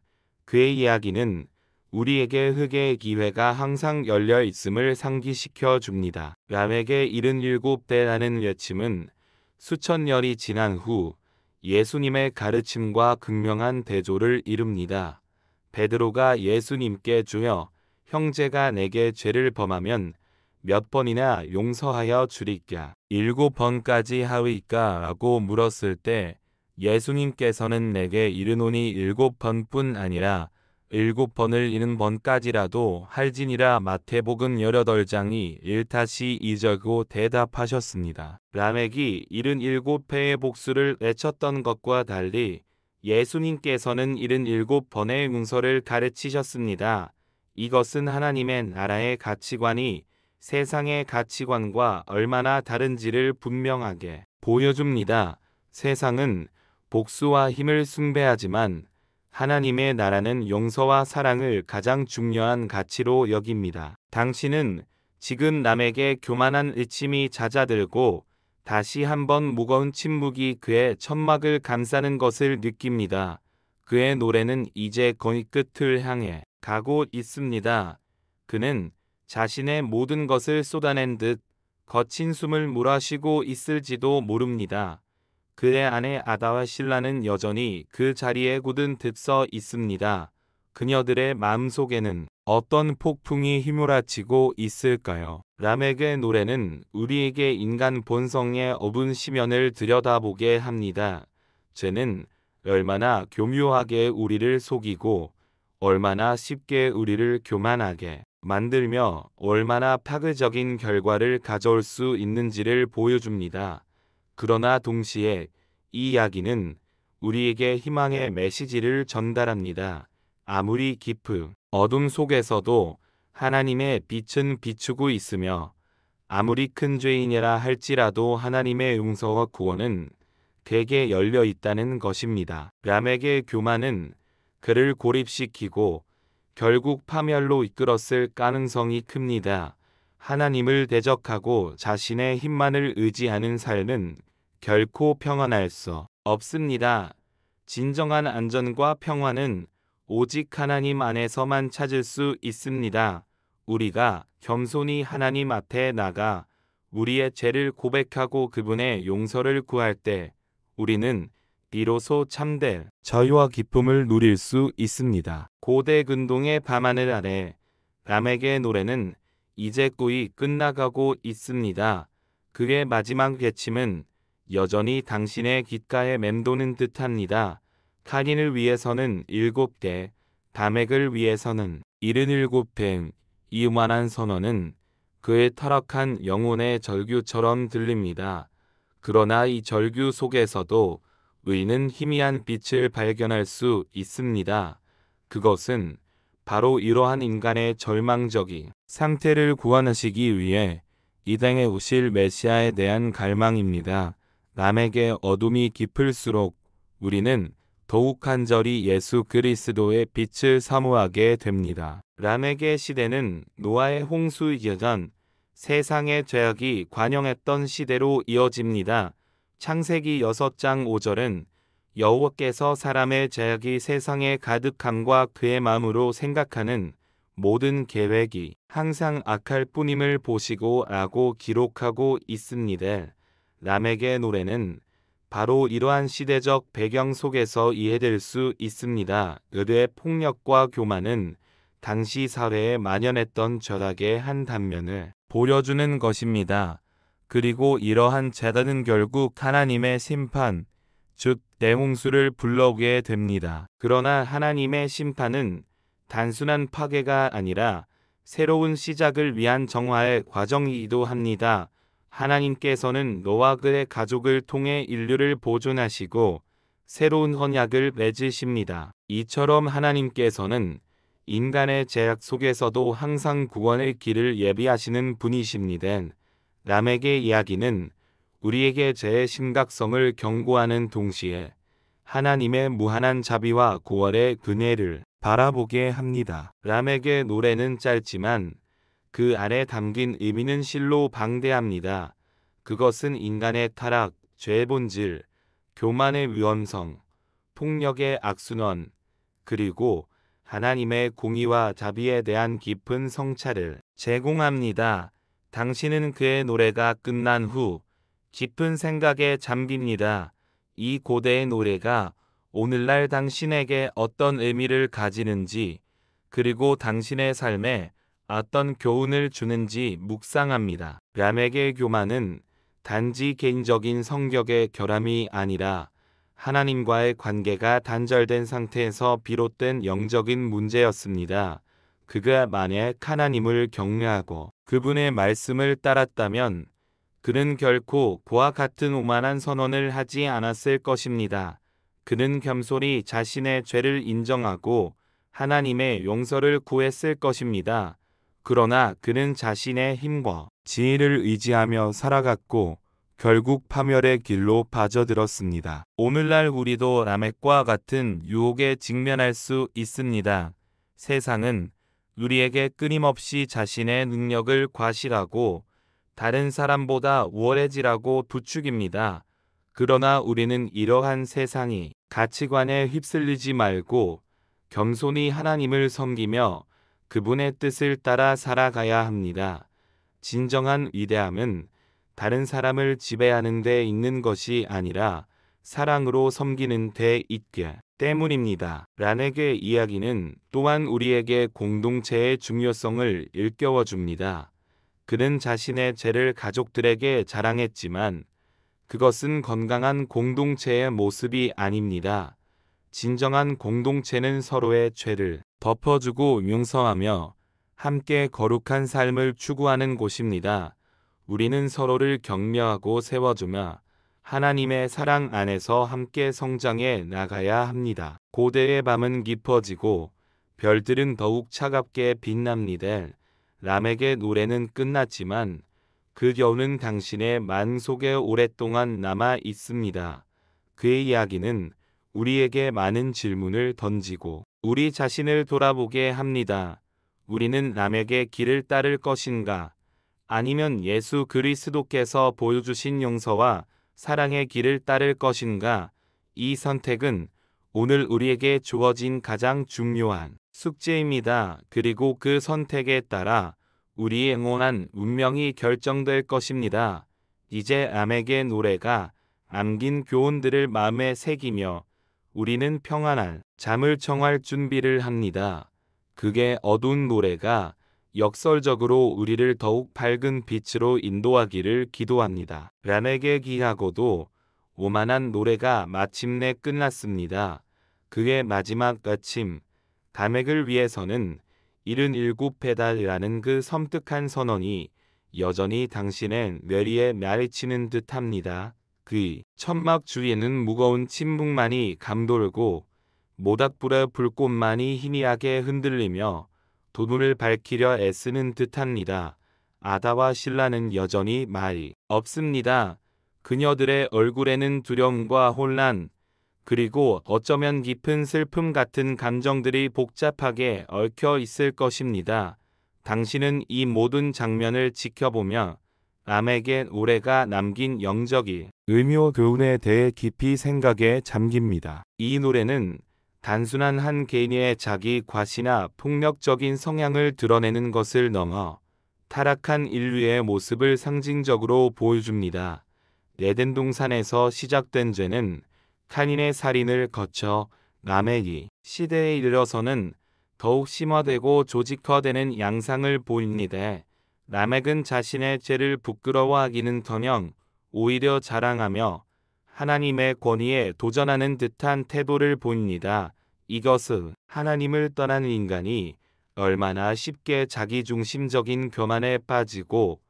그의 이야기는 우리에게 회개의 기회가 항상 열려 있음을 상기시켜 줍니다. 라멕의 77배라는 외침은 수천 년이 지난 후 예수님의 가르침과 극명한 대조를 이룹니다. 베드로가 예수님께 주여 형제가 내게 죄를 범하면 몇 번이나 용서하여 주리까? 7번까지 하위까? 라고 물었을 때 예수님께서는 내게 이르노니 7번뿐 아니라 7번을 70번까지라도 할지니라. 마태복음 18장이 1-2절고 대답하셨습니다. 라멕이 77회의 복수를 외쳤던 것과 달리 예수님께서는 77번의 용서를 가르치셨습니다. 이것은 하나님의 나라의 가치관이 세상의 가치관과 얼마나 다른지를 분명하게 보여줍니다. 세상은 복수와 힘을 숭배하지만 하나님의 나라는 용서와 사랑을 가장 중요한 가치로 여깁니다. 당신은 지금 남에게 교만한 의심이 잦아들고 다시 한번 무거운 침묵이 그의 천막을 감싸는 것을 느낍니다. 그의 노래는 이제 거의 끝을 향해 가고 있습니다. 그는 자신의 모든 것을 쏟아낸 듯 거친 숨을 몰아쉬고 있을지도 모릅니다. 그의 아내 아다와 실라는 여전히 그 자리에 굳은 듯 서 있습니다. 그녀들의 마음속에는 어떤 폭풍이 휘몰아치고 있을까요? 람에게 노래는 우리에게 인간 본성의 어두운 시면을 들여다보게 합니다. 죄는 얼마나 교묘하게 우리를 속이고 얼마나 쉽게 우리를 교만하게 만들며 얼마나 파괴적인 결과를 가져올 수 있는지를 보여줍니다. 그러나 동시에 이 이야기는 우리에게 희망의 메시지를 전달합니다. 아무리 깊은 어둠 속에서도 하나님의 빛은 비추고 있으며 아무리 큰 죄인이라 할지라도 하나님의 용서와 구원은 그에게 열려 있다는 것입니다. 람에게 교만은 그를 고립시키고 결국 파멸로 이끌었을 가능성이 큽니다. 하나님을 대적하고 자신의 힘만을 의지하는 삶은 결코 평안할 수 없습니다. 진정한 안전과 평화는 오직 하나님 안에서만 찾을 수 있습니다. 우리가 겸손히 하나님 앞에 나가 우리의 죄를 고백하고 그분의 용서를 구할 때 우리는 비로소 참된 자유와 기쁨을 누릴 수 있습니다. 고대 근동의 밤하늘 아래 람에게 노래는 이제 거의 끝나가고 있습니다. 그의 마지막 외침은 여전히 당신의 귓가에 맴도는 듯합니다. 카린을 위해서는 7개, 다맥을 위해서는 77회, 이 오만한 선언은 그의 타락한 영혼의 절규처럼 들립니다. 그러나 이 절규 속에서도 의인은 희미한 빛을 발견할 수 있습니다. 그것은 바로 이러한 인간의 절망적인 상태를 구원하시기 위해 이 땅에 오실 메시아에 대한 갈망입니다. 남에게 어둠이 깊을수록 우리는 더욱 간절히 예수 그리스도의 빛을 사모하게 됩니다. 람에게 시대는 노아의 홍수 이전 세상의 죄악이 관영했던 시대로 이어집니다. 창세기 6장 5절은 여호와께서 사람의 죄악이 세상에 가득함과 그의 마음으로 생각하는 모든 계획이 항상 악할 뿐임을 보시고 라고 기록하고 있습니다. 람에게 노래는 바로 이러한 시대적 배경 속에서 이해될 수 있습니다. 의뢰의 폭력과 교만은 당시 사회에 만연했던 죄악의 한 단면을 보여주는 것입니다. 그리고 이러한 재단은 결국 하나님의 심판, 즉 대홍수를 불러오게 됩니다. 그러나 하나님의 심판은 단순한 파괴가 아니라 새로운 시작을 위한 정화의 과정이기도 합니다. 하나님께서는 노아와 그의 가족을 통해 인류를 보존하시고 새로운 언약을 맺으십니다. 이처럼 하나님께서는 인간의 죄악 속에서도 항상 구원의 길을 예비하시는 분이십니다. 람에게 이야기는 우리에게 죄의 심각성을 경고하는 동시에 하나님의 무한한 자비와 구원의 은혜를 바라보게 합니다. 람에게 노래는 짧지만 그 안에 담긴 의미는 실로 방대합니다. 그것은 인간의 타락, 죄의 본질, 교만의 위험성, 폭력의 악순환, 그리고 하나님의 공의와 자비에 대한 깊은 성찰을 제공합니다. 당신은 그의 노래가 끝난 후 깊은 생각에 잠깁니다. 이 고대의 노래가 오늘날 당신에게 어떤 의미를 가지는지, 그리고 당신의 삶에 어떤 교훈을 주는지 묵상합니다. 람에게 교만은 단지 개인적인 성격의 결함이 아니라 하나님과의 관계가 단절된 상태에서 비롯된 영적인 문제였습니다. 그가 만약 하나님을 경외하고 그분의 말씀을 따랐다면 그는 결코 그와 같은 오만한 선언을 하지 않았을 것입니다. 그는 겸손히 자신의 죄를 인정하고 하나님의 용서를 구했을 것입니다. 그러나 그는 자신의 힘과 지혜를 의지하며 살아갔고 결국 파멸의 길로 빠져들었습니다. 오늘날 우리도 라멕과 같은 유혹에 직면할 수 있습니다. 세상은 우리에게 끊임없이 자신의 능력을 과시하고 다른 사람보다 우월해지라고 부추깁니다. 그러나 우리는 이러한 세상이 가치관에 휩쓸리지 말고 겸손히 하나님을 섬기며 그분의 뜻을 따라 살아가야 합니다. 진정한 위대함은 다른 사람을 지배하는 데 있는 것이 아니라 사랑으로 섬기는 데 있기 때문입니다. 라멕의 이야기는 또한 우리에게 공동체의 중요성을 일깨워 줍니다. 그는 자신의 죄를 가족들에게 자랑했지만 그것은 건강한 공동체의 모습이 아닙니다. 진정한 공동체는 서로의 죄를 덮어주고 용서하며 함께 거룩한 삶을 추구하는 곳입니다. 우리는 서로를 격려하고 세워주며 하나님의 사랑 안에서 함께 성장해 나가야 합니다. 고대의 밤은 깊어지고 별들은 더욱 차갑게 빛납니다. 라멕의 노래는 끝났지만 그 여우는 당신의 마음속에 오랫동안 남아 있습니다. 그의 이야기는 우리에게 많은 질문을 던지고 우리 자신을 돌아보게 합니다. 우리는 라멕의 길을 따를 것인가? 아니면 예수 그리스도께서 보여주신 용서와 사랑의 길을 따를 것인가? 이 선택은 오늘 우리에게 주어진 가장 중요한 숙제입니다. 그리고 그 선택에 따라 우리의 영원한 운명이 결정될 것입니다. 이제 라멕의 노래가 남긴 교훈들을 마음에 새기며 우리는 평안한 잠을 청할 준비를 합니다. 그게 어두운 노래가 역설적으로 우리를 더욱 밝은 빛으로 인도하기를 기도합니다. 라멕의 귀하고도 오만한 노래가 마침내 끝났습니다. 그의 마지막 아침, 라멕을 위해서는 77페달이라는 그 섬뜩한 선언이 여전히 당신의 뇌리에 맺히는 듯합니다. 그 천막 주위에는 무거운 침묵만이 감돌고 모닥불의 불꽃만이 희미하게 흔들리며 도문을 밝히려 애쓰는 듯합니다. 아다와 신라는 여전히 말이 없습니다. 그녀들의 얼굴에는 두려움과 혼란, 그리고 어쩌면 깊은 슬픔 같은 감정들이 복잡하게 얽혀 있을 것입니다. 당신은 이 모든 장면을 지켜보며 라멕의 노래가 남긴 영적인 의미와 교훈에 대해 깊이 생각에 잠깁니다. 이 노래는 단순한 한 개인의 자기 과시나 폭력적인 성향을 드러내는 것을 넘어 타락한 인류의 모습을 상징적으로 보여줍니다. 에덴 동산에서 시작된 죄는 카인의 살인을 거쳐 라멕이 시대에 이르러서는 더욱 심화되고 조직화되는 양상을 보입니다. 라멕은 자신의 죄를 부끄러워하기는커녕 오히려 자랑하며 하나님의 권위에 도전하는 듯한 태도를 보입니다. 이것은 하나님을 떠난 인간이 얼마나 쉽게 자기중심적인 교만에 빠지고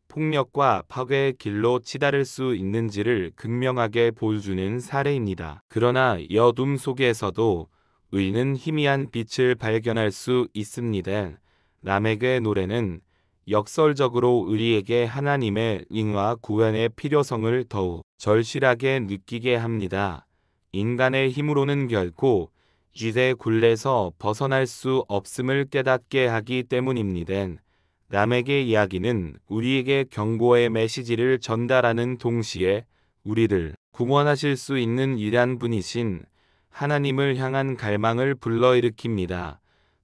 폭력과 파괴의 길로 치달을 수 있는지를 극명하게 보여주는 사례입니다. 그러나 이 어둠 속에서도 의인은 희미한 빛을 발견할 수 있습니다. 라멕의 노래는 역설적으로 우리에게 하나님의 응와 구원의 필요성을 더욱 절실하게 느끼게 합니다. 인간의 힘으로는 결코 죄의 굴레에서 벗어날 수 없음을 깨닫게 하기 때문입니다. 라멕의 이야기는 우리에게 경고의 메시지를 전달하는 동시에 우리를 구원하실 수 있는 위대한 분이신 하나님을 향한 갈망을 불러일으킵니다.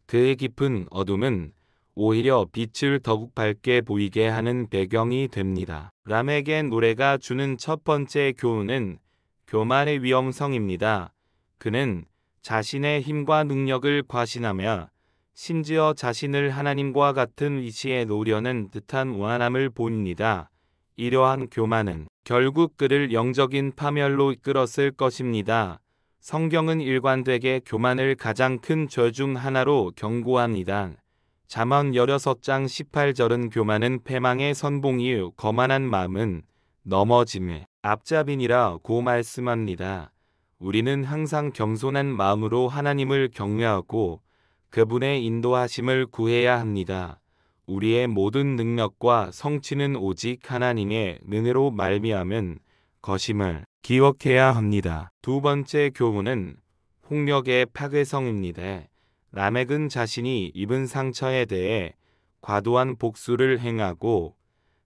그의 깊은 어둠은 오히려 빛을 더욱 밝게 보이게 하는 배경이 됩니다. 라멕의 노래가 주는 첫 번째 교훈은 교만의 위험성입니다. 그는 자신의 힘과 능력을 과신하며 심지어 자신을 하나님과 같은 위치에 놓으려는 듯한 원함을 보입니다. 이러한 교만은 결국 그를 영적인 파멸로 이끌었을 것입니다. 성경은 일관되게 교만을 가장 큰 죄 중 하나로 경고합니다. 잠언 16장 18절은 교만은 패망의 선봉이요 거만한 마음은 넘어짐의 앞잡이니라고 말씀합니다. 우리는 항상 겸손한 마음으로 하나님을 경외하고 그분의 인도하심을 구해야 합니다. 우리의 모든 능력과 성취는 오직 하나님의 은혜로 말미암은 것임을 기억해야 합니다. 두 번째 교훈은 폭력의 파괴성입니다. 라멕은 자신이 입은 상처에 대해 과도한 복수를 행하고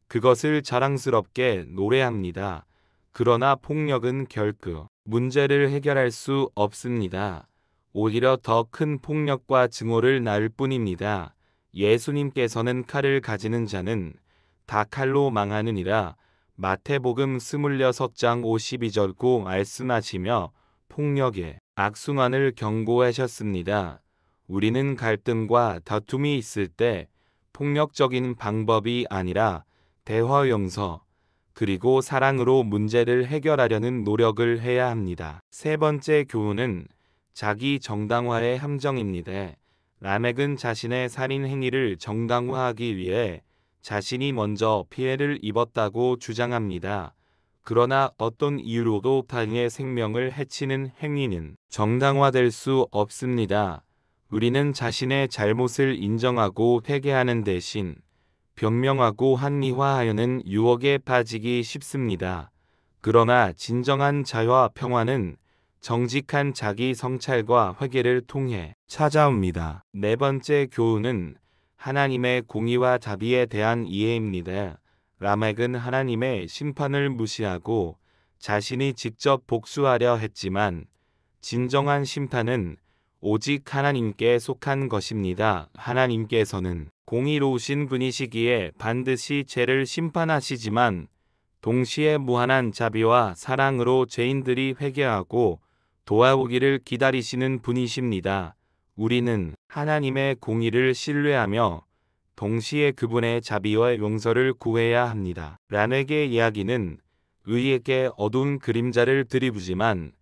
그것을 자랑스럽게 노래합니다. 그러나 폭력은 결코 문제를 해결할 수 없습니다. 오히려 더 큰 폭력과 증오를 낳을 뿐입니다. 예수님께서는 칼을 가지는 자는 다 칼로 망하느니라 마태복음 26장 52절고 말씀하시며 폭력의 악순환을 경고하셨습니다. 우리는 갈등과 다툼이 있을 때 폭력적인 방법이 아니라 대화 용서, 그리고 사랑으로 문제를 해결하려는 노력을 해야 합니다. 세 번째 교훈은 자기 정당화의 함정입니다. 라멕은 자신의 살인 행위를 정당화하기 위해 자신이 먼저 피해를 입었다고 주장합니다. 그러나 어떤 이유로도 타인의 생명을 해치는 행위는 정당화될 수 없습니다. 우리는 자신의 잘못을 인정하고 회개하는 대신 변명하고 합리화하려는 유혹에 빠지기 쉽습니다. 그러나 진정한 자유와 평화는 정직한 자기 성찰과 회개를 통해 찾아옵니다. 네 번째 교훈은 하나님의 공의와 자비에 대한 이해입니다. 라멕은 하나님의 심판을 무시하고 자신이 직접 복수하려 했지만 진정한 심판은 오직 하나님께 속한 것입니다. 하나님께서는 공의로우신 분이시기에 반드시 죄를 심판하시지만 동시에 무한한 자비와 사랑으로 죄인들이 회개하고 돌아오기를 기다리시는 분이십니다. 우리는 하나님의 공의를 신뢰하며 동시에 그분의 자비와 용서를 구해야 합니다. 라멕의 이야기는 의에게 어두운 그림자를 들이부지만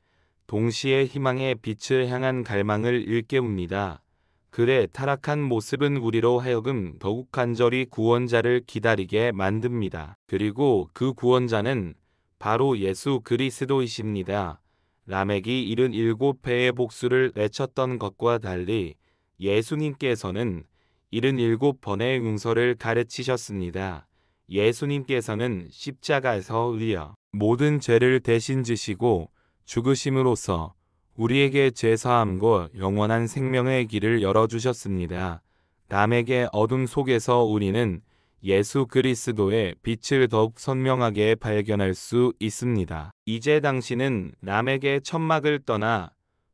동시에 희망의 빛을 향한 갈망을 일깨웁니다. 그의 타락한 모습은 우리로 하여금 더욱 간절히 구원자를 기다리게 만듭니다. 그리고 그 구원자는 바로 예수 그리스도이십니다. 라멕이 77회의 복수를 외쳤던 것과 달리 예수님께서는 77번의 용서를 가르치셨습니다. 예수님께서는 십자가에서 의여 모든 죄를 대신 지시고 죽으심으로써 우리에게 죄사함과 영원한 생명의 길을 열어주셨습니다. 라멕의 어둠 속에서 우리는 예수 그리스도의 빛을 더욱 선명하게 발견할 수 있습니다. 이제 당신은 라멕의 천막을 떠나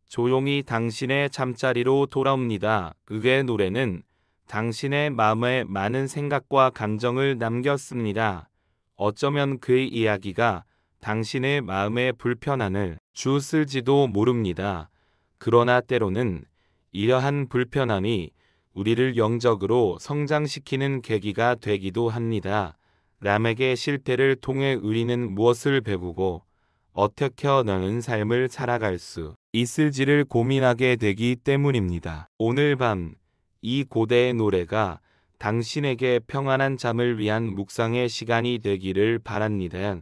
조용히 당신의 잠자리로 돌아옵니다. 그의 노래는 당신의 마음에 많은 생각과 감정을 남겼습니다. 어쩌면 그의 이야기가 당신의 마음의 불편함을 주었을지도 모릅니다. 그러나 때로는 이러한 불편함이 우리를 영적으로 성장시키는 계기가 되기도 합니다. 라멕의 실패를 통해 우리는 무엇을 배우고 어떻게 나은 삶을 살아갈 수 있을지를 고민하게 되기 때문입니다. 오늘 밤 이 고대의 노래가 당신에게 평안한 잠을 위한 묵상의 시간이 되기를 바랍니다.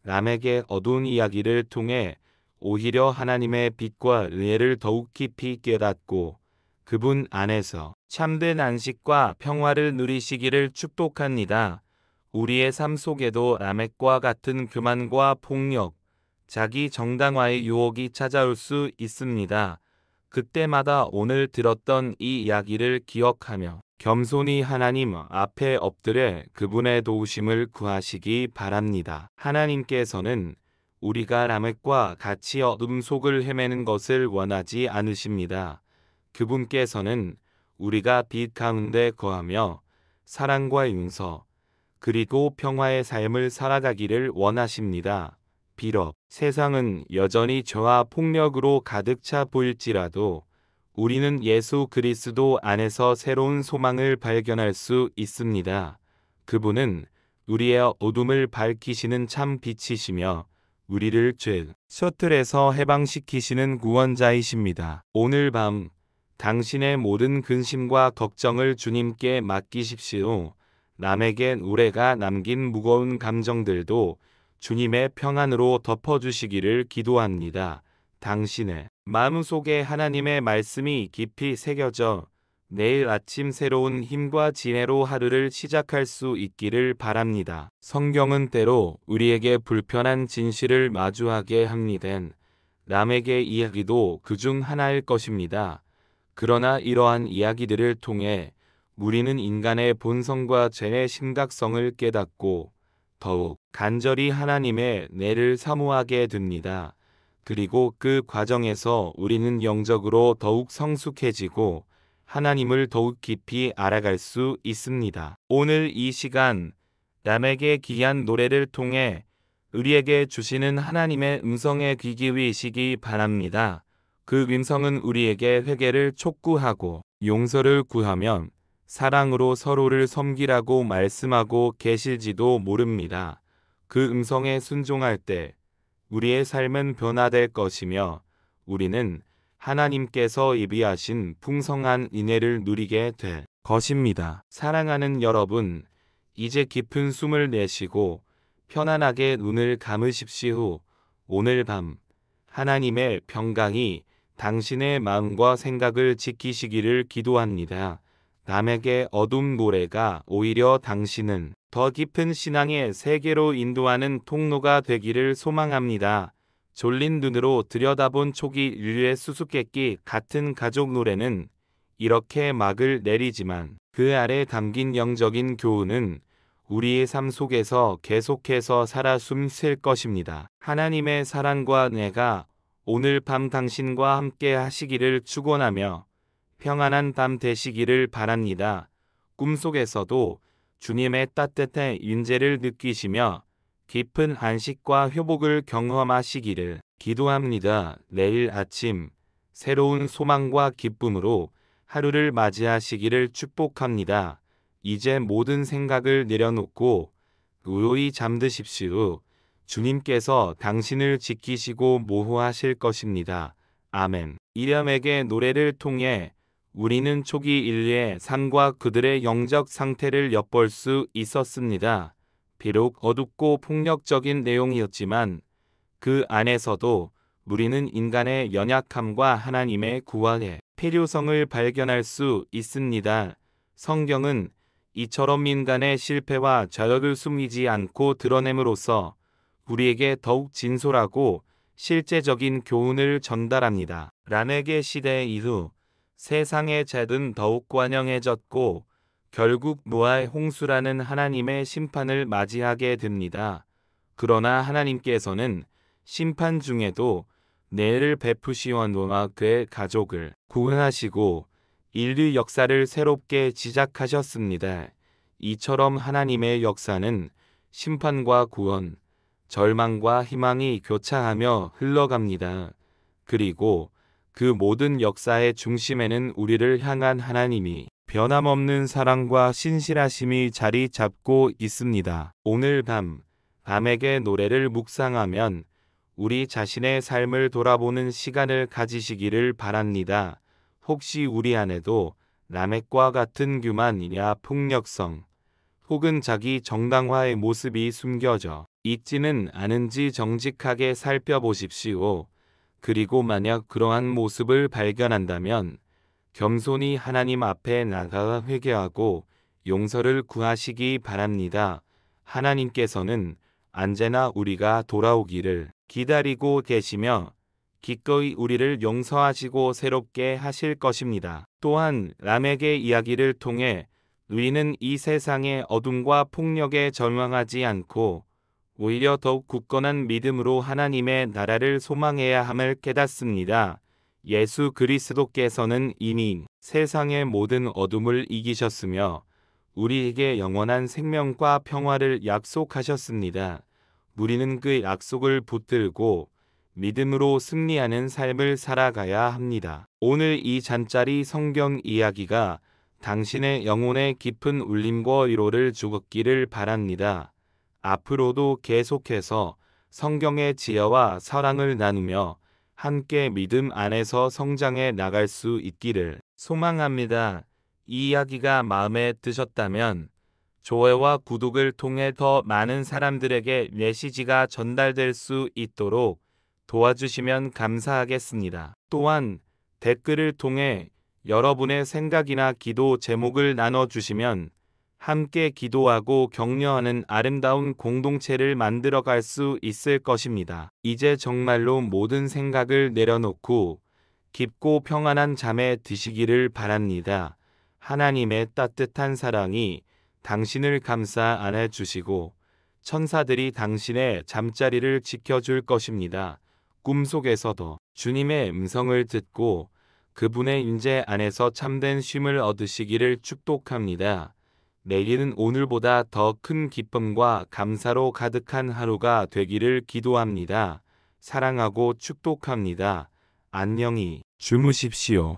라멕의 어두운 이야기를 통해 오히려 하나님의 빛과 은혜를 더욱 깊이 깨닫고 그분 안에서 참된 안식과 평화를 누리시기를 축복합니다. 우리의 삶 속에도 라멕과 같은 교만과 폭력, 자기 정당화의 유혹이 찾아올 수 있습니다. 그때마다 오늘 들었던 이 이야기를 기억하며 겸손히 하나님 앞에 엎드려 그분의 도우심을 구하시기 바랍니다. 하나님께서는 우리가 라멕과 같이 어둠 속을 헤매는 것을 원하지 않으십니다. 그분께서는 우리가 빛 가운데 거하며 사랑과 용서 그리고 평화의 삶을 살아가기를 원하십니다. 비록 세상은 여전히 죄와 폭력으로 가득 차 보일지라도 우리는 예수 그리스도 안에서 새로운 소망을 발견할 수 있습니다. 그분은 우리의 어둠을 밝히시는 참 빛이시며 우리를 죄 셔틀에서 해방시키시는 구원자이십니다. 오늘 밤 당신의 모든 근심과 걱정을 주님께 맡기십시오. 남에게 우레가 남긴 무거운 감정들도 주님의 평안으로 덮어주시기를 기도합니다. 당신의 마음속에 하나님의 말씀이 깊이 새겨져 내일 아침 새로운 힘과 지혜로 하루를 시작할 수 있기를 바랍니다. 성경은 때로 우리에게 불편한 진실을 마주하게 합니다. 남에게 이야기도 그중 하나일 것입니다. 그러나 이러한 이야기들을 통해 우리는 인간의 본성과 죄의 심각성을 깨닫고 더욱 간절히 하나님의 은혜를 사모하게 됩니다. 그리고 그 과정에서 우리는 영적으로 더욱 성숙해지고 하나님을 더욱 깊이 알아갈 수 있습니다. 오늘 이 시간 남에게 귀한 노래를 통해 우리에게 주시는 하나님의 음성에 귀 기울이시기 바랍니다. 그 음성은 우리에게 회개를 촉구하고 용서를 구하며 사랑으로 서로를 섬기라고 말씀하고 계실지도 모릅니다. 그 음성에 순종할 때 우리의 삶은 변화될 것이며 우리는 하나님께서 예비하신 풍성한 은혜를 누리게 될 것입니다. 사랑하는 여러분, 이제 깊은 숨을 내쉬고 편안하게 눈을 감으십시오. 오늘 밤 하나님의 평강이 당신의 마음과 생각을 지키시기를 기도합니다. 남에게 어둠 노래가 오히려 당신은 더 깊은 신앙의 세계로 인도하는 통로가 되기를 소망합니다. 졸린 눈으로 들여다본 초기 인류의 수수께끼 같은 가족 노래는 이렇게 막을 내리지만 그 아래 담긴 영적인 교훈은 우리의 삶 속에서 계속해서 살아 숨쉴 것입니다. 하나님의 사랑과 은혜가 오늘 밤 당신과 함께 하시기를 축원하며 평안한 밤 되시기를 바랍니다. 꿈속에서도 주님의 따뜻한 인재를 느끼시며 깊은 안식과 회복을 경험하시기를 기도합니다. 내일 아침 새로운 소망과 기쁨으로 하루를 맞이하시기를 축복합니다. 이제 모든 생각을 내려놓고 의로이 잠드십시오. 주님께서 당신을 지키시고 보호하실 것입니다. 아멘. 이람에게 노래를 통해 우리는 초기 인류의 삶과 그들의 영적 상태를 엿볼 수 있었습니다. 비록 어둡고 폭력적인 내용이었지만 그 안에서도 우리는 인간의 연약함과 하나님의 구원의 필요성을 발견할 수 있습니다. 성경은 이처럼 인간의 실패와 저력을 숨기지 않고 드러냄으로써 우리에게 더욱 진솔하고 실제적인 교훈을 전달합니다. 람에게 시대 이후 세상의 죄는 더욱 관영해졌고 결국 노아의 홍수라는 하나님의 심판을 맞이하게 됩니다. 그러나 하나님께서는 심판 중에도 은혜를 베푸시어 노아와 그의 가족을 구원하시고 인류 역사를 새롭게 시작하셨습니다. 이처럼 하나님의 역사는 심판과 구원, 절망과 희망이 교차하며 흘러갑니다. 그리고 그 모든 역사의 중심에는 우리를 향한 하나님이 변함없는 사랑과 신실하심이 자리 잡고 있습니다. 오늘 밤 밤에게 노래를 묵상하면 우리 자신의 삶을 돌아보는 시간을 가지시기를 바랍니다. 혹시 우리 안에도 라멕과 같은 교만이냐 폭력성 혹은 자기 정당화의 모습이 숨겨져 있지는 않은지 정직하게 살펴보십시오. 그리고 만약 그러한 모습을 발견한다면 겸손히 하나님 앞에 나가 회개하고 용서를 구하시기 바랍니다. 하나님께서는 언제나 우리가 돌아오기를 기다리고 계시며 기꺼이 우리를 용서하시고 새롭게 하실 것입니다. 또한 람에게 이야기를 통해 우리는 이 세상의 어둠과 폭력에 절망하지 않고 오히려 더욱 굳건한 믿음으로 하나님의 나라를 소망해야 함을 깨닫습니다. 예수 그리스도께서는 이미 세상의 모든 어둠을 이기셨으며 우리에게 영원한 생명과 평화를 약속하셨습니다. 우리는 그 약속을 붙들고 믿음으로 승리하는 삶을 살아가야 합니다. 오늘 이 잔짜리 성경 이야기가 당신의 영혼에 깊은 울림과 위로를 주었기를 바랍니다. 앞으로도 계속해서 성경의 지혜와 사랑을 나누며 함께 믿음 안에서 성장해 나갈 수 있기를 소망합니다. 이 이야기가 마음에 드셨다면 좋아요와 구독을 통해 더 많은 사람들에게 메시지가 전달될 수 있도록 도와주시면 감사하겠습니다. 또한 댓글을 통해 여러분의 생각이나 기도 제목을 나눠주시면 함께 기도하고 격려하는 아름다운 공동체를 만들어갈 수 있을 것입니다. 이제 정말로 모든 생각을 내려놓고 깊고 평안한 잠에 드시기를 바랍니다. 하나님의 따뜻한 사랑이 당신을 감싸 안아주시고 천사들이 당신의 잠자리를 지켜줄 것입니다. 꿈속에서도 주님의 음성을 듣고 그분의 임재 안에서 참된 쉼을 얻으시기를 축복합니다. 내일은 오늘보다 더 큰 기쁨과 감사로 가득한 하루가 되기를 기도합니다. 사랑하고 축복합니다. 안녕히 주무십시오.